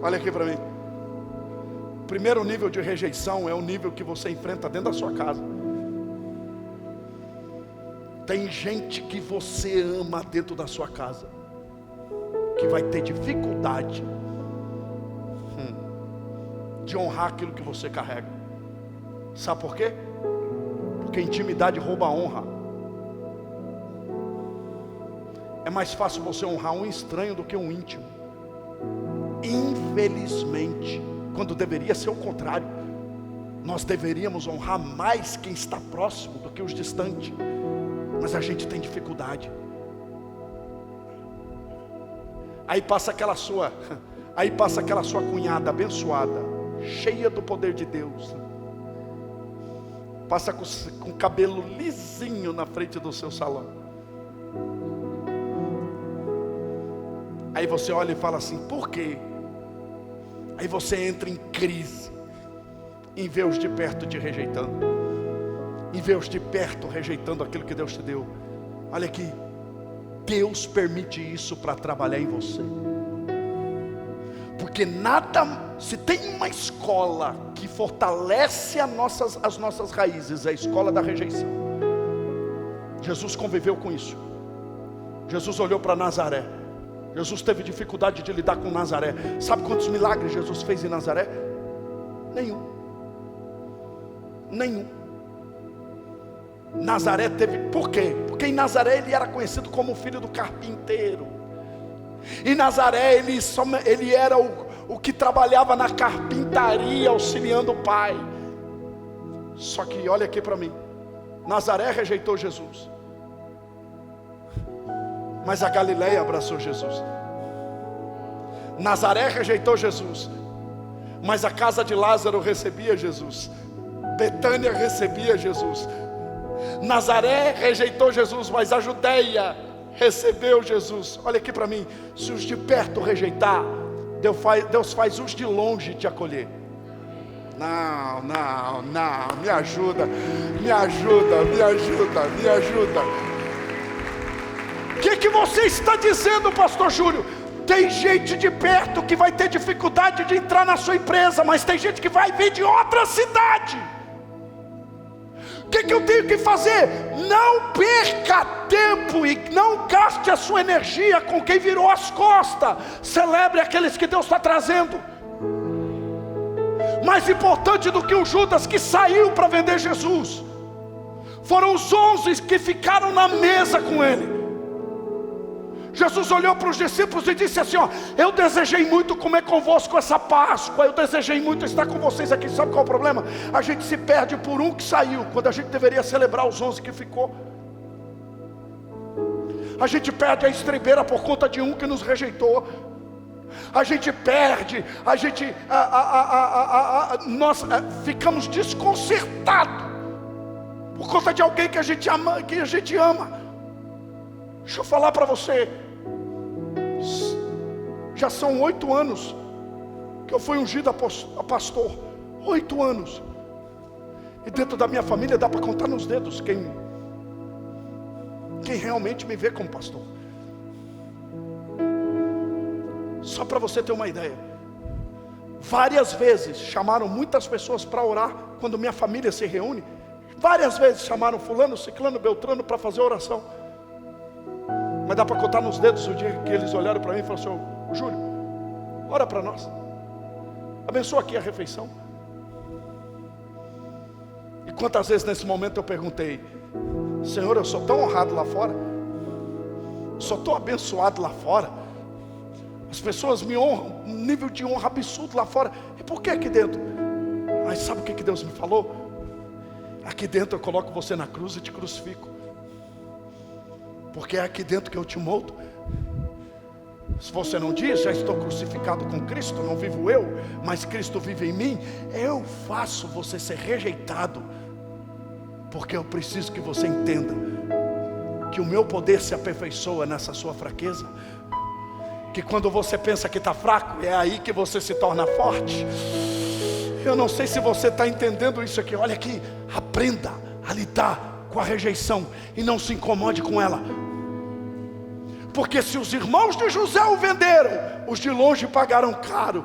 Olha aqui para mim. O primeiro nível de rejeição é o nível que você enfrenta dentro da sua casa. Tem gente que você ama dentro da sua casa, que vai ter dificuldade de honrar aquilo que você carrega. Sabe por quê? Porque intimidade rouba a honra. É mais fácil você honrar um estranho do que um íntimo. Infelizmente, quando deveria ser o contrário, nós deveríamos honrar mais quem está próximo do que os distantes. Mas a gente tem dificuldade. Aí passa aquela sua cunhada abençoada, cheia do poder de Deus, passa com o cabelo lisinho na frente do seu salão. Aí você olha e fala assim: por quê? Aí você entra em crise, em ver os de perto te rejeitando, em ver os de perto rejeitando aquilo que Deus te deu. Olha aqui, Deus permite isso para trabalhar em você. Porque se tem uma escola que fortalece as nossas raízes, é a escola da rejeição. Jesus conviveu com isso. Jesus olhou para Nazaré. Jesus teve dificuldade de lidar com Nazaré. Sabe quantos milagres Jesus fez em Nazaré? Nenhum. Nazaré teve, por quê? Porque em Nazaré ele era conhecido como o filho do carpinteiro. Em Nazaré ele era o que trabalhava na carpintaria, auxiliando o pai. Só que olha aqui para mim, Nazaré rejeitou Jesus, mas a Galileia abraçou Jesus. Nazaré rejeitou Jesus, mas a casa de Lázaro recebia Jesus. Betânia recebia Jesus. Nazaré rejeitou Jesus, mas a Judeia recebeu Jesus. Olha aqui para mim, se os de perto rejeitar, Deus faz os de longe te acolher. Não, me ajuda. O que você está dizendo, pastor Júlio? Tem gente de perto que vai ter dificuldade de entrar na sua empresa, mas tem gente que vai vir de outra cidade. O que eu tenho que fazer? Não perca tempo e não gaste a sua energia com quem virou as costas. Celebre aqueles que Deus está trazendo. Mais importante do que o Judas que saiu para vender Jesus, foram os 11 que ficaram na mesa com ele. Jesus olhou para os discípulos e disse assim: eu desejei muito comer convosco essa Páscoa, eu desejei muito estar com vocês aqui. Sabe qual é o problema? A gente se perde por um que saiu, quando a gente deveria celebrar os 11 que ficou. A gente perde a estrebeira por conta de um que nos rejeitou. A gente perde, nós ficamos desconcertados por conta de alguém que a gente ama. Deixa eu falar para você, já são 8 anos que eu fui ungido a pastor. 8 anos. E dentro da minha família dá para contar nos dedos quem realmente me vê como pastor. Só para você ter uma ideia, várias vezes chamaram muitas pessoas para orar. Quando minha família se reúne, várias vezes chamaram fulano, ciclano, beltrano para fazer oração. Mas dá para contar nos dedos o dia que eles olharam para mim e falaram assim: Júlio, ora para nós, abençoa aqui a refeição. E quantas vezes nesse momento eu perguntei: Senhor, eu sou tão honrado lá fora, sou tão abençoado lá fora, as pessoas me honram, um nível de honra absurdo lá fora, e por que aqui dentro? Mas sabe o que Deus me falou? Aqui dentro eu coloco você na cruz e te crucifico, porque é aqui dentro que eu te moldo. Se você não diz, já estou crucificado com Cristo, não vivo eu, mas Cristo vive em mim, eu faço você ser rejeitado, porque eu preciso que você entenda que o meu poder se aperfeiçoa nessa sua fraqueza. Que quando você pensa que está fraco, é aí que você se torna forte. Eu não sei se você está entendendo isso aqui. Olha aqui, aprenda a lidar com a rejeição e não se incomode com ela. Porque se os irmãos de José o venderam, os de longe pagaram caro.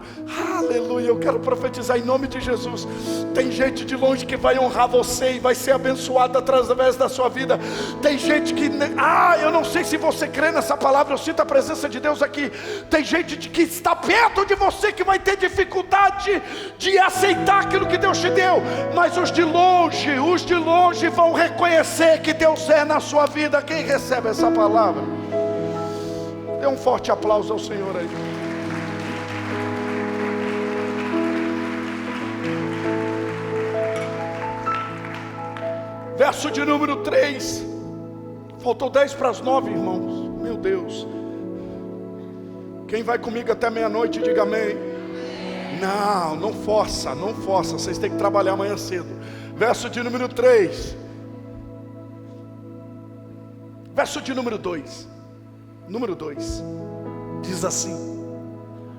Aleluia, eu quero profetizar em nome de Jesus. Tem gente de longe que vai honrar você e vai ser abençoada através da sua vida. Tem gente que, eu não sei se você crê nessa palavra, eu sinto a presença de Deus aqui. Tem gente que está perto de você que vai ter dificuldade de aceitar aquilo que Deus te deu. Mas os de longe vão reconhecer que Deus é na sua vida. Quem recebe essa palavra? Dê um forte aplauso ao Senhor aí. Verso de número 3. Faltou 10 para as 9, irmãos. Meu Deus. Quem vai comigo até meia-noite, diga amém. Não força. Vocês têm que trabalhar amanhã cedo. Verso de número 3. Verso de número 2. Número 2, diz assim: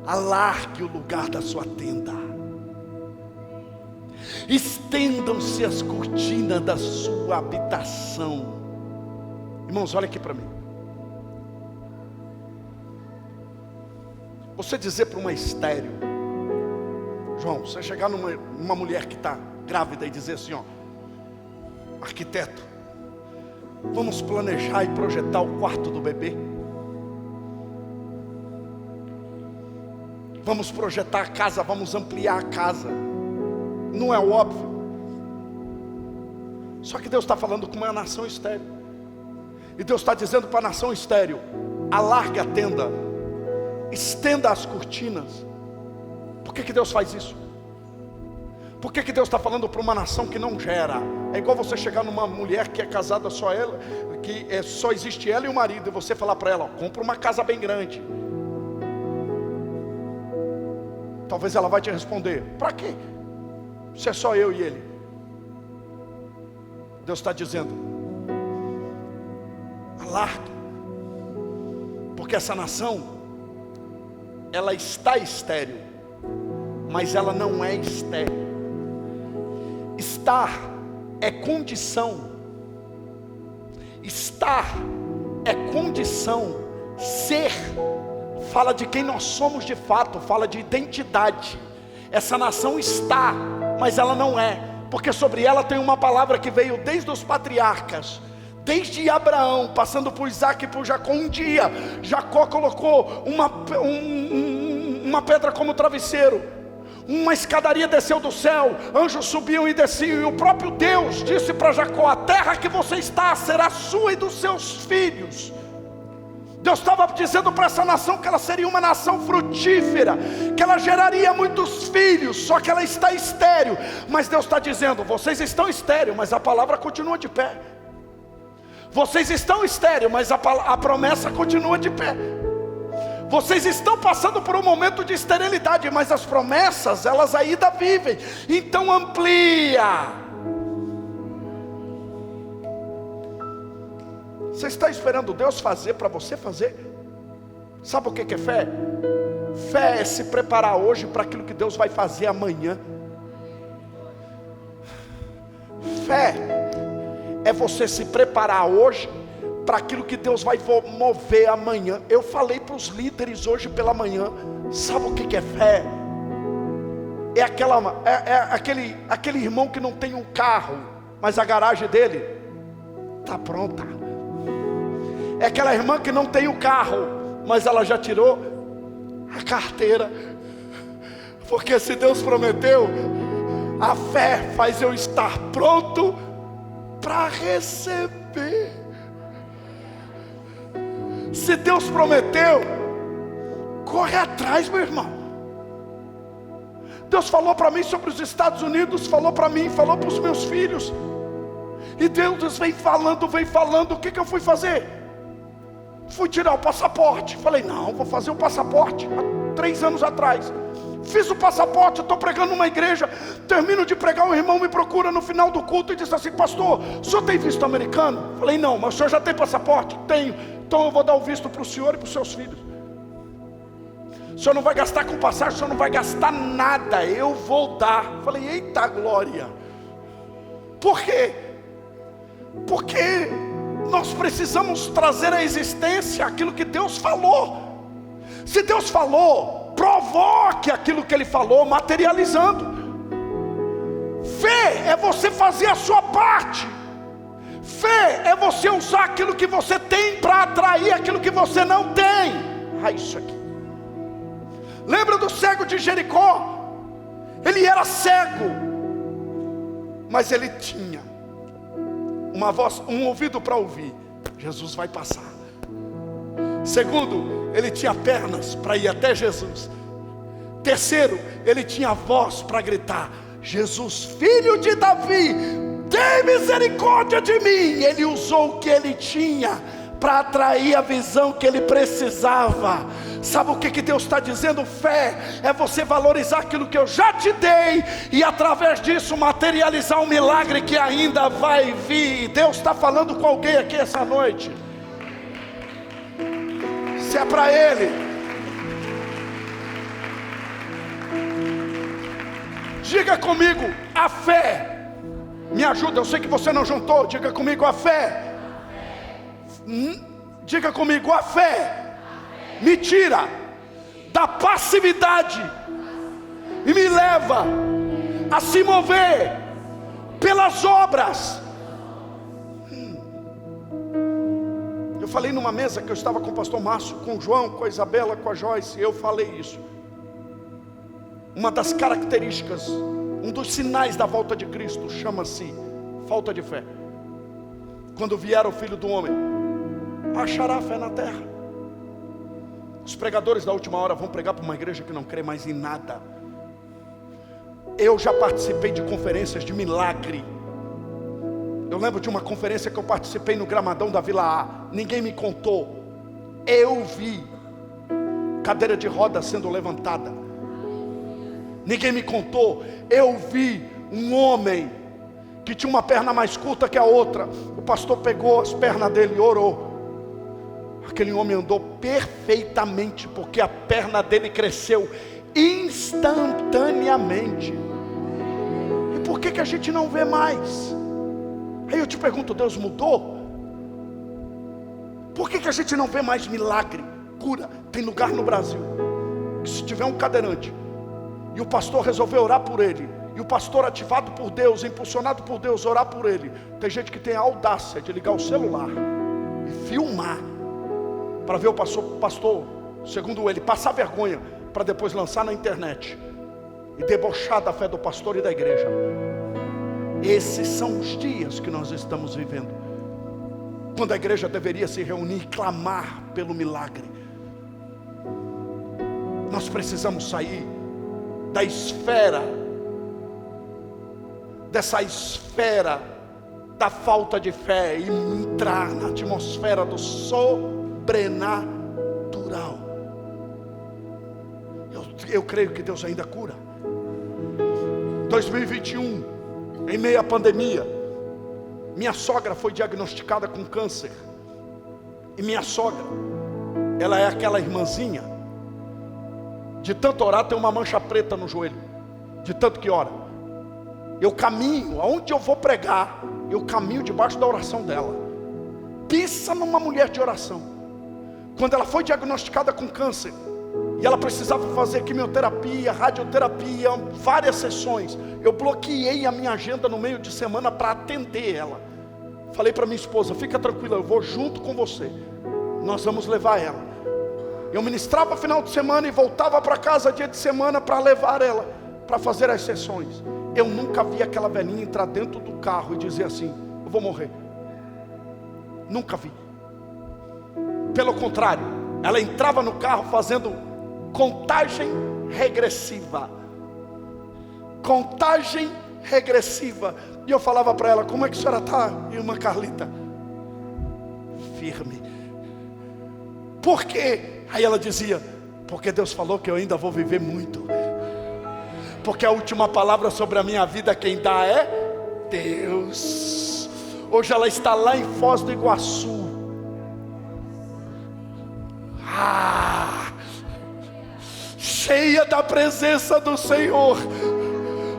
alargue o lugar da sua tenda, estendam-se as cortinas da sua habitação. Irmãos, olha aqui para mim. Você dizer para uma estéril, João, você chegar numa mulher que está grávida e dizer assim, arquiteto, vamos planejar e projetar o quarto do bebê. Vamos projetar a casa, vamos ampliar a casa. Não é óbvio? Só que Deus está falando com uma nação estéril. E Deus está dizendo para a nação estéril: alargue a tenda, estenda as cortinas. Por que Deus faz isso? Por que Deus está falando para uma nação que não gera? É igual você chegar numa mulher que é casada só ela, que só existe ela e o marido, e você falar para ela: compra uma casa bem grande. Talvez ela vai te responder: para quê? Se é só eu e ele. Deus está dizendo: alargue, porque essa nação, ela está estéril, mas ela não é estéril. Estar é condição. Estar é condição. Ser fala de quem nós somos de fato, fala de identidade. Essa nação está, mas ela não é, porque sobre ela tem uma palavra que veio desde os patriarcas, desde Abraão, passando por Isaac e por Jacó. Um dia Jacó colocou uma pedra como travesseiro, uma escadaria desceu do céu, anjos subiam e desciam, e o próprio Deus disse para Jacó: a terra que você está será sua e dos seus filhos. Deus estava dizendo para essa nação que ela seria uma nação frutífera, que ela geraria muitos filhos, só que ela está estéril. Mas Deus está dizendo: vocês estão estéreis, mas a palavra continua de pé. Vocês estão estéreis, mas a promessa continua de pé. Vocês estão passando por um momento de esterilidade, mas as promessas, elas ainda vivem. Então amplia. Você está esperando Deus fazer para você fazer? Sabe o que é fé? Fé é se preparar hoje para aquilo que Deus vai fazer amanhã. Fé é você se preparar hoje para aquilo que Deus vai mover amanhã. Eu falei para os líderes hoje pela manhã. Sabe o que é fé? É aquele irmão que não tem um carro, mas a garagem dele está pronta. É aquela irmã que não tem o carro, mas ela já tirou a carteira. Porque se Deus prometeu, a fé faz eu estar pronto para receber. Se Deus prometeu, corre atrás, meu irmão. Deus falou para mim sobre os Estados Unidos, falou para mim, falou para os meus filhos. E Deus vem falando. O que eu fui fazer? Fui tirar o passaporte. Falei: não, vou fazer o passaporte. Há 3 anos atrás fiz o passaporte, estou pregando numa igreja. Termino de pregar, um irmão me procura no final do culto e diz assim: pastor, o senhor tem visto americano? Falei: não, mas o senhor já tem passaporte? Tenho. Então eu vou dar o visto para o senhor e para os seus filhos. O senhor não vai gastar com passagem, o senhor não vai gastar nada, eu vou dar. Falei, eita glória. Por quê? Porque nós precisamos trazer à existência aquilo que Deus falou. Se Deus falou, provoque aquilo que Ele falou, materializando. Fé é você fazer a sua parte. Fé é você usar aquilo que você tem para atrair aquilo que você não tem. Isso aqui. Lembra do cego de Jericó? Ele era cego, mas ele tinha uma voz, um ouvido para ouvir. Jesus vai passar. Segundo, ele tinha pernas para ir até Jesus. Terceiro, ele tinha voz para gritar: Jesus, filho de Davi, tem misericórdia de mim. Ele usou o que ele tinha para atrair a visão que ele precisava. Sabe o que Deus está dizendo? Fé é você valorizar aquilo que eu já te dei, e através disso materializar um milagre que ainda vai vir. Deus está falando com alguém aqui essa noite. Se é para Ele, diga comigo: a fé. Me ajuda, eu sei que você não juntou. Diga comigo: a fé. Diga comigo: a fé me tira da passividade e me leva a se mover pelas obras. Eu falei numa mesa que eu estava com o pastor Márcio, com o João, com a Isabela, com a Joyce. Eu falei isso. Uma das características, um dos sinais da volta de Cristo chama-se falta de fé. Quando vier o Filho do Homem, achará fé na terra. Os pregadores da última hora vão pregar para uma igreja que não crê mais em nada. Eu já participei de conferências de milagre. Eu lembro de uma conferência que eu participei no Gramadão da Vila A. Ninguém me contou. Eu vi cadeira de roda sendo levantada. Ninguém me contou. Eu vi um homem que tinha uma perna mais curta que a outra. O pastor pegou as pernas dele e orou. Aquele homem andou perfeitamente, porque a perna dele cresceu instantaneamente. E por que a gente não vê mais? Aí eu te pergunto: Deus mudou? Por que a gente não vê mais milagre, cura? Tem lugar no Brasil que, se tiver um cadeirante e o pastor resolver orar por ele, e o pastor, ativado por Deus, impulsionado por Deus, orar por ele, tem gente que tem a audácia de ligar o celular e filmar, para ver o pastor, segundo ele, passar vergonha, para depois lançar na internet e debochar da fé do pastor e da igreja. Esses são os dias que nós estamos vivendo, quando a igreja deveria se reunir e clamar pelo milagre. Nós precisamos sair da esfera, dessa esfera da falta de fé, e entrar na atmosfera do sobrenatural. Eu creio que Deus ainda cura. 2021, em meio à pandemia, minha sogra foi diagnosticada com câncer. E minha sogra, ela é aquela irmãzinha, de tanto orar tem uma mancha preta no joelho, de tanto que ora. Eu caminho, aonde eu vou pregar, eu caminho debaixo da oração dela. Pensa numa mulher de oração. Quando ela foi diagnosticada com câncer, e ela precisava fazer quimioterapia, radioterapia, várias sessões, eu bloqueei a minha agenda no meio de semana para atender ela. Falei para minha esposa: fica tranquila, eu vou junto com você, nós vamos levar ela. Eu ministrava final de semana e voltava para casa dia de semana para levar ela, para fazer as sessões. Eu nunca vi aquela velhinha entrar dentro do carro e dizer assim: eu vou morrer. Nunca vi. Pelo contrário, ela entrava no carro fazendo contagem regressiva. Contagem regressiva. E eu falava para ela: como é que a senhora está, irmã Carlita? Firme. Por quê? Aí ela dizia: porque Deus falou que eu ainda vou viver muito. Porque a última palavra sobre a minha vida quem dá é Deus. Hoje ela está lá em Foz do Iguaçu. cheia da presença do Senhor.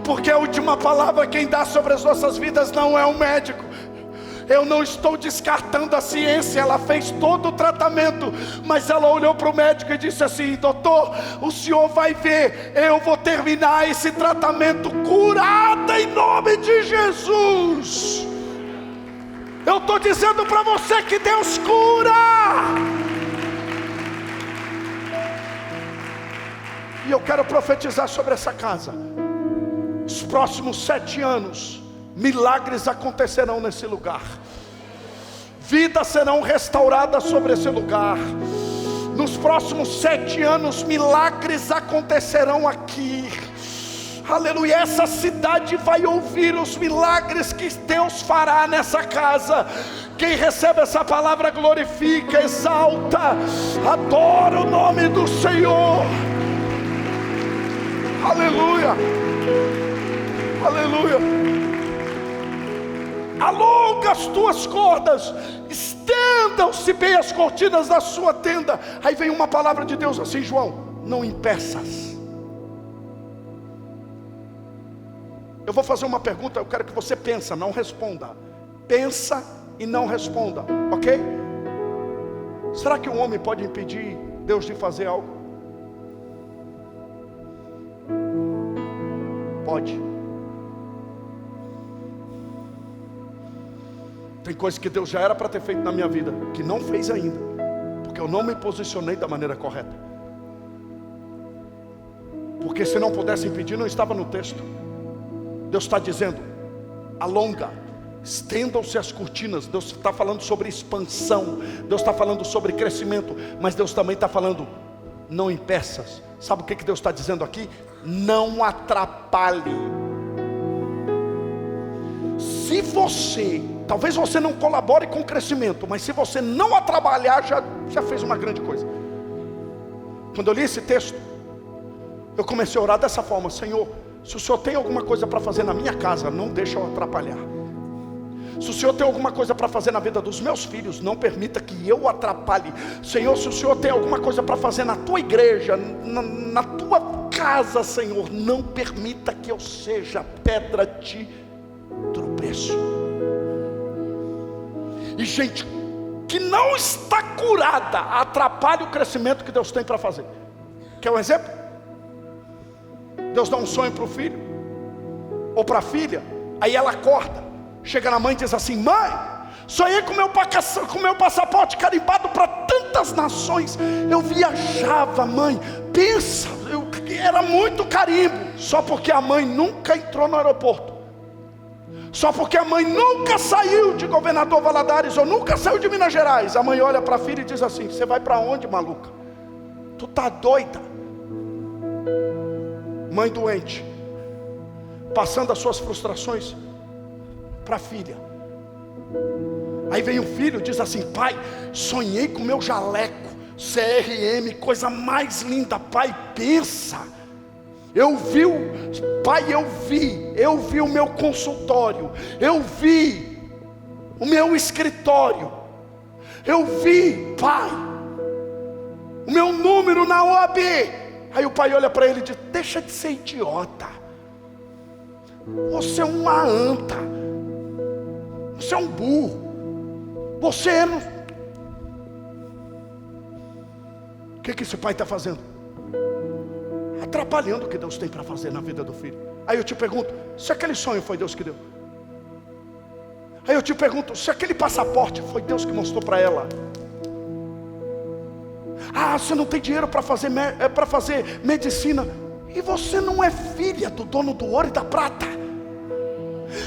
Porque a última palavra quem dá sobre as nossas vidas não é um médico. Eu não estou descartando a ciência, ela fez todo o tratamento, mas ela olhou para o médico e disse assim: doutor, o senhor vai ver, eu vou terminar esse tratamento curada em nome de Jesus. Eu estou dizendo para você que Deus cura. E eu quero profetizar sobre essa casa. Os próximos 7 anos, milagres acontecerão nesse lugar. Vidas serão restauradas sobre esse lugar. Nos próximos 7 anos, milagres acontecerão aqui. Aleluia, essa cidade vai ouvir os milagres que Deus fará nessa casa. Quem recebe essa palavra glorifica, exalta, adora o nome do Senhor. Aleluia, aleluia. Alonga as tuas cordas, estendam-se bem as cortinas da sua tenda. Aí vem uma palavra de Deus assim: João, não impeças. Eu vou fazer uma pergunta, eu quero que você pense, não responda. Pensa e não responda, ok? Será que um homem pode impedir Deus de fazer algo? Pode. Tem coisas que Deus já era para ter feito na minha vida, que não fez ainda, porque eu não me posicionei da maneira correta. Porque se não pudesse impedir, não estava no texto. Deus está dizendo: alonga, estendam-se as cortinas. Deus está falando sobre expansão, Deus está falando sobre crescimento, mas Deus também está falando: não impeças. Sabe o que Deus está dizendo aqui? Não atrapalhe. Se você, talvez você não colabore com o crescimento, mas se você não atrapalhar, já fez uma grande coisa. Quando eu li esse texto, eu comecei a orar dessa forma: Senhor, se o Senhor tem alguma coisa para fazer na minha casa, não deixa eu atrapalhar. Se o Senhor tem alguma coisa para fazer na vida dos meus filhos, não permita que eu atrapalhe. Senhor, se o Senhor tem alguma coisa para fazer na tua igreja, na tua casa, Senhor, não permita que eu seja pedra de tropeço. E gente que não está curada atrapalha o crescimento que Deus tem para fazer. Quer um exemplo? Deus dá um sonho para o filho ou para a filha, aí ela acorda, chega na mãe e diz assim: mãe, sonhei com meu passaporte carimbado para tantas nações. Eu viajava, mãe, pensa, era muito carimbo. Só porque a mãe nunca entrou no aeroporto, só porque a mãe nunca saiu de Governador Valadares, ou nunca saiu de Minas Gerais. A mãe olha para a filha e diz assim: você vai para onde, maluca? Tu tá doida? Mãe doente, passando as suas frustrações para a filha. Aí vem o filho e diz assim: pai, sonhei com meu jaleco CRM, coisa mais linda. Pai, pensa, eu vi o meu consultório, eu vi o meu escritório, eu vi, pai, o meu número na OAB. Aí o pai olha para ele e diz: deixa de ser idiota, você é uma anta, você é um burro, você é... O que esse pai está fazendo? Atrapalhando o que Deus tem para fazer na vida do filho. Aí eu te pergunto, se aquele sonho foi Deus que deu? Aí eu te pergunto, se aquele passaporte foi Deus que mostrou para ela? Ah, você não tem dinheiro para fazer medicina, e você não é filha do dono do ouro e da prata.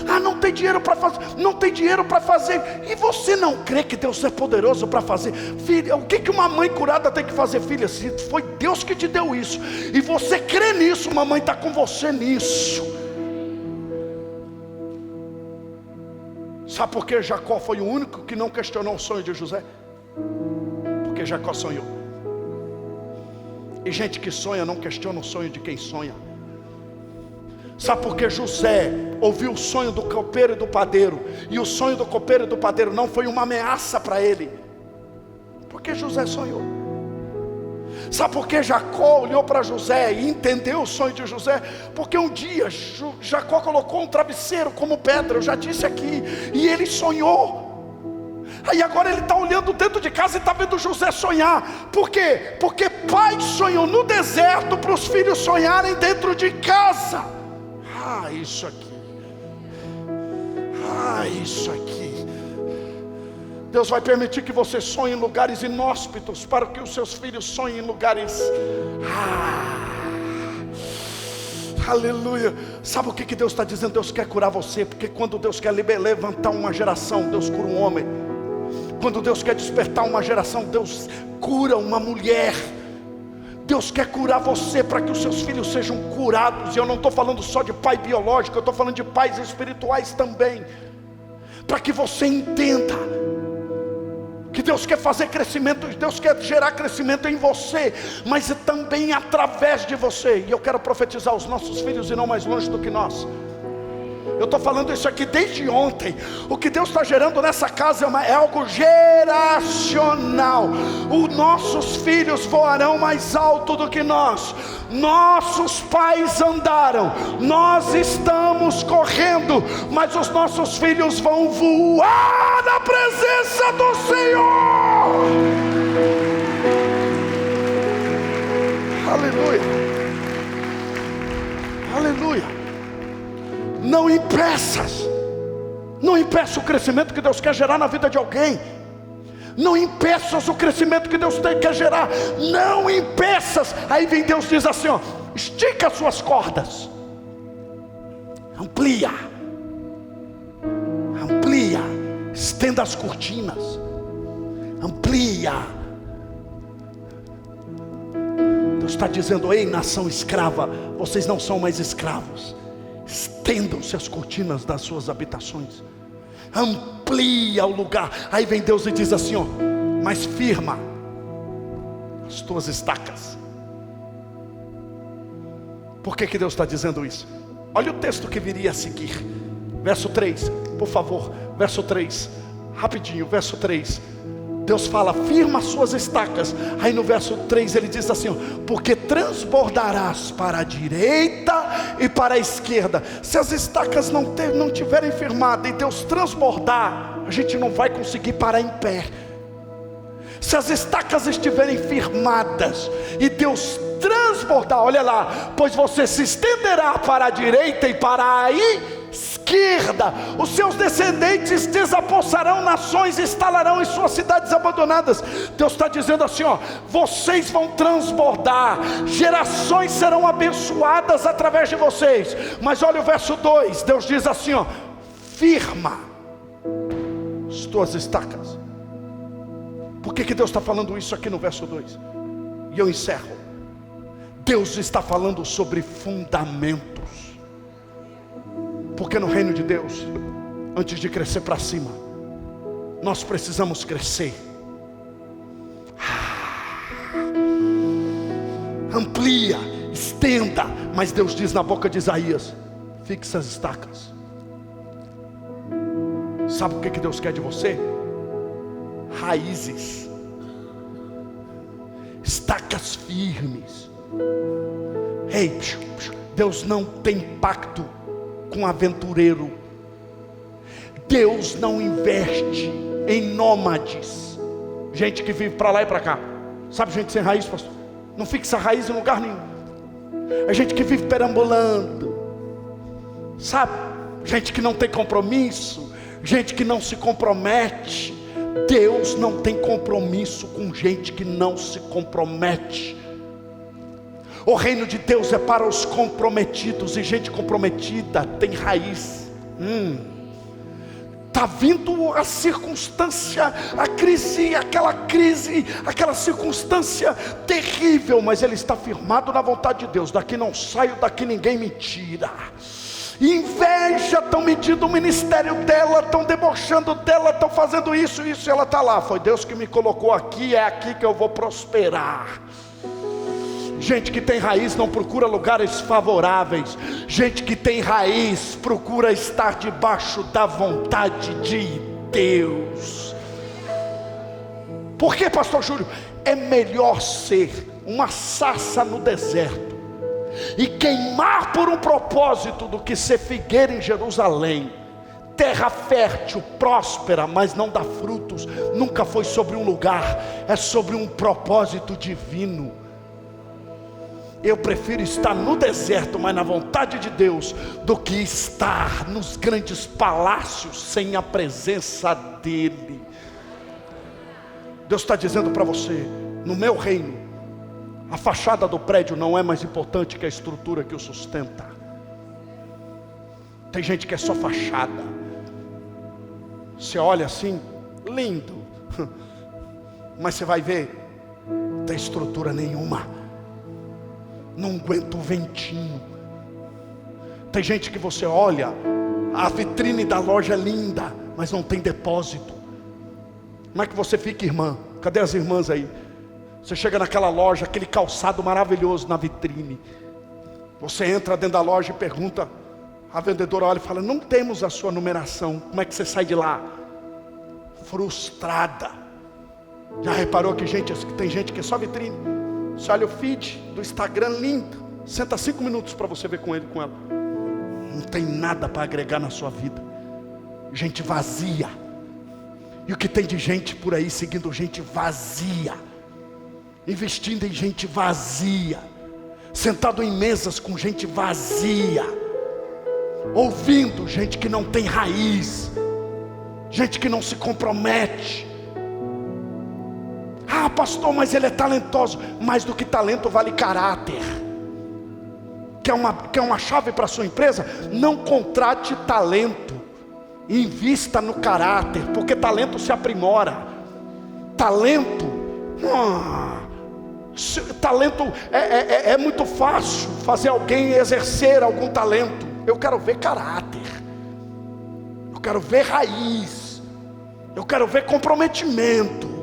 Ah, não tem dinheiro para fazer, e você não crê que Deus é poderoso para fazer? Filha, o que uma mãe curada tem que fazer, filha? Se foi Deus que te deu isso, e você crê nisso, uma mãe está com você nisso. Sabe por que Jacó foi o único que não questionou o sonho de José? Porque Jacó sonhou. E gente que sonha não questiona o sonho de quem sonha. Sabe por que José ouviu o sonho do copeiro e do padeiro, e o sonho do copeiro e do padeiro não foi uma ameaça para ele? Porque José sonhou. Sabe por que Jacó olhou para José e entendeu o sonho de José? Porque um dia Jacó colocou um travesseiro como pedra, eu já disse aqui, e ele sonhou. Aí agora ele está olhando dentro de casa e está vendo José sonhar. Por quê? Porque pai sonhou no deserto para os filhos sonharem dentro de casa. Isso aqui. Isso aqui. Deus vai permitir que você sonhe em lugares inóspitos, para que os seus filhos sonhem em lugares. Aleluia. Sabe o que Deus está dizendo? Deus quer curar você, porque quando Deus quer levantar uma geração, Deus cura um homem. Quando Deus quer despertar uma geração, Deus cura uma mulher. Deus quer curar você para que os seus filhos sejam curados. E eu não estou falando só de pai biológico, eu estou falando de pais espirituais também. Para que você entenda que Deus quer fazer crescimento, Deus quer gerar crescimento em você, mas também através de você. E eu quero profetizar os nossos filhos e não mais longe do que nós. Eu estou falando isso aqui desde ontem. O que Deus está gerando nessa casa é algo geracional. Os nossos filhos voarão mais alto do que nós. Nossos pais andaram, nós estamos correndo, mas os nossos filhos vão voar na presença do Senhor. Aleluia. Aleluia. Não impeças o crescimento que Deus quer gerar na vida de alguém. Não impeças o crescimento que Deus quer gerar. Não impeças. Aí vem Deus e diz assim, estica as suas cordas, amplia, estenda as cortinas, amplia. Deus está dizendo, ei nação escrava, vocês não são mais escravos. Estendam-se as cortinas das suas habitações, amplia o lugar. Aí vem Deus e diz assim, mas firma as tuas estacas. Por que Deus está dizendo isso? Olha o texto que viria a seguir, verso 3, por favor, verso 3, rapidinho, verso 3. Deus fala, firma as suas estacas. Aí no verso 3 ele diz assim, porque transbordarás para a direita e para a esquerda. Se as estacas não tiverem firmado e Deus transbordar, a gente não vai conseguir parar em pé. Se as estacas estiverem firmadas e Deus transbordar, olha lá, pois você se estenderá para a direita e para a esquerda, os seus descendentes desapossarão nações, instalarão em suas cidades abandonadas. Deus está dizendo assim, vocês vão transbordar, gerações serão abençoadas através de vocês. Mas olha o verso 2, Deus diz assim, firma as tuas estacas. Por que Deus está falando isso aqui no verso 2? E eu encerro. Deus está falando sobre fundamentos. Porque no reino de Deus, antes de crescer para cima, nós precisamos crescer. Amplia, estenda. Mas Deus diz na boca de Isaías, fixa as estacas. Sabe o que Deus quer de você? Raízes, estacas firmes. Ei, Deus não tem pacto com aventureiro. Deus não investe em nômades, gente que vive para lá e para cá. Sabe, gente sem raiz, pastor? Não fixa raiz em lugar nenhum. É gente que vive perambulando, sabe? Gente que não tem compromisso, gente que não se compromete. Deus não tem compromisso com gente que não se compromete. O reino de Deus é para os comprometidos, e gente comprometida tem raiz. Está vindo a circunstância, a crise, aquela circunstância terrível, mas ele está firmado na vontade de Deus. Daqui não saio, daqui ninguém me tira. Inveja, estão medindo o ministério dela, estão debochando dela, estão fazendo isso, e ela está lá. Foi Deus que me colocou aqui, é aqui que eu vou prosperar. Gente que tem raiz não procura lugares favoráveis. Gente que tem raiz procura estar debaixo da vontade de Deus. Por que, pastor Júlio? É melhor ser uma sarça no deserto e queimar por um propósito do que ser figueira em Jerusalém. Terra fértil, próspera, mas não dá frutos. Nunca foi sobre um lugar, é sobre um propósito divino. Eu prefiro estar no deserto, mas na vontade de Deus, do que estar nos grandes palácios sem a presença dEle. Deus está dizendo para você: no meu reino, a fachada do prédio não é mais importante que a estrutura que o sustenta. Tem gente que é só fachada. Você olha assim, lindo, mas você vai ver, não tem estrutura nenhuma. Não aguenta o ventinho. Tem gente que você olha, a vitrine da loja é linda, mas não tem depósito. Como é que você fica, irmã? Cadê as irmãs aí? Você chega naquela loja, aquele calçado maravilhoso na vitrine. Você entra dentro da loja e pergunta, a vendedora olha e fala: não temos a sua numeração. Como é que você sai de lá? Frustrada. Já reparou que tem gente que é só vitrine? Você olha o feed do Instagram, lindo, senta 5 minutos para você ver com ele, com ela. Não tem nada para agregar na sua vida. Gente vazia. E o que tem de gente por aí seguindo gente vazia, investindo em gente vazia, sentado em mesas com gente vazia, ouvindo gente que não tem raiz, gente que não se compromete. Ah, pastor, mas ele é talentoso. Mais do que talento vale caráter. Quer uma chave para a sua empresa? Não contrate talento, invista no caráter, porque talento se aprimora. Talento é muito fácil fazer alguém exercer algum talento. Eu quero ver caráter, eu quero ver raiz, eu quero ver comprometimento.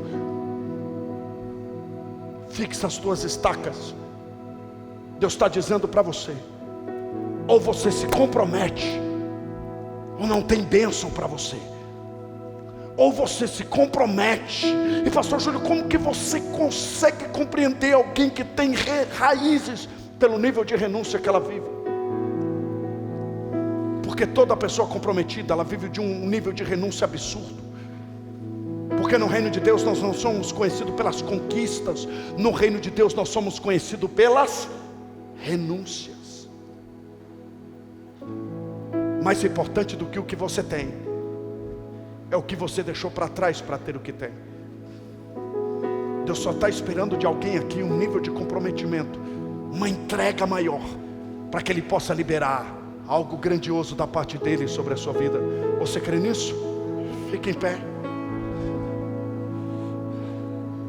Fixa as tuas estacas. Deus está dizendo para você: ou você se compromete, ou não tem bênção para você. Ou você se compromete. E pastor Júlio, como que você consegue compreender alguém que tem raízes? Pelo nível de renúncia que ela vive. Porque toda pessoa comprometida, ela vive de um nível de renúncia absurdo. Porque no reino de Deus nós não somos conhecidos pelas conquistas. No reino de Deus nós somos conhecidos pelas renúncias. Mais importante do que o que você tem é o que você deixou para trás para ter o que tem. Deus só está esperando de alguém aqui um nível de comprometimento, uma entrega maior, para que Ele possa liberar algo grandioso da parte dEle sobre a sua vida. Você crê nisso? Fique em pé.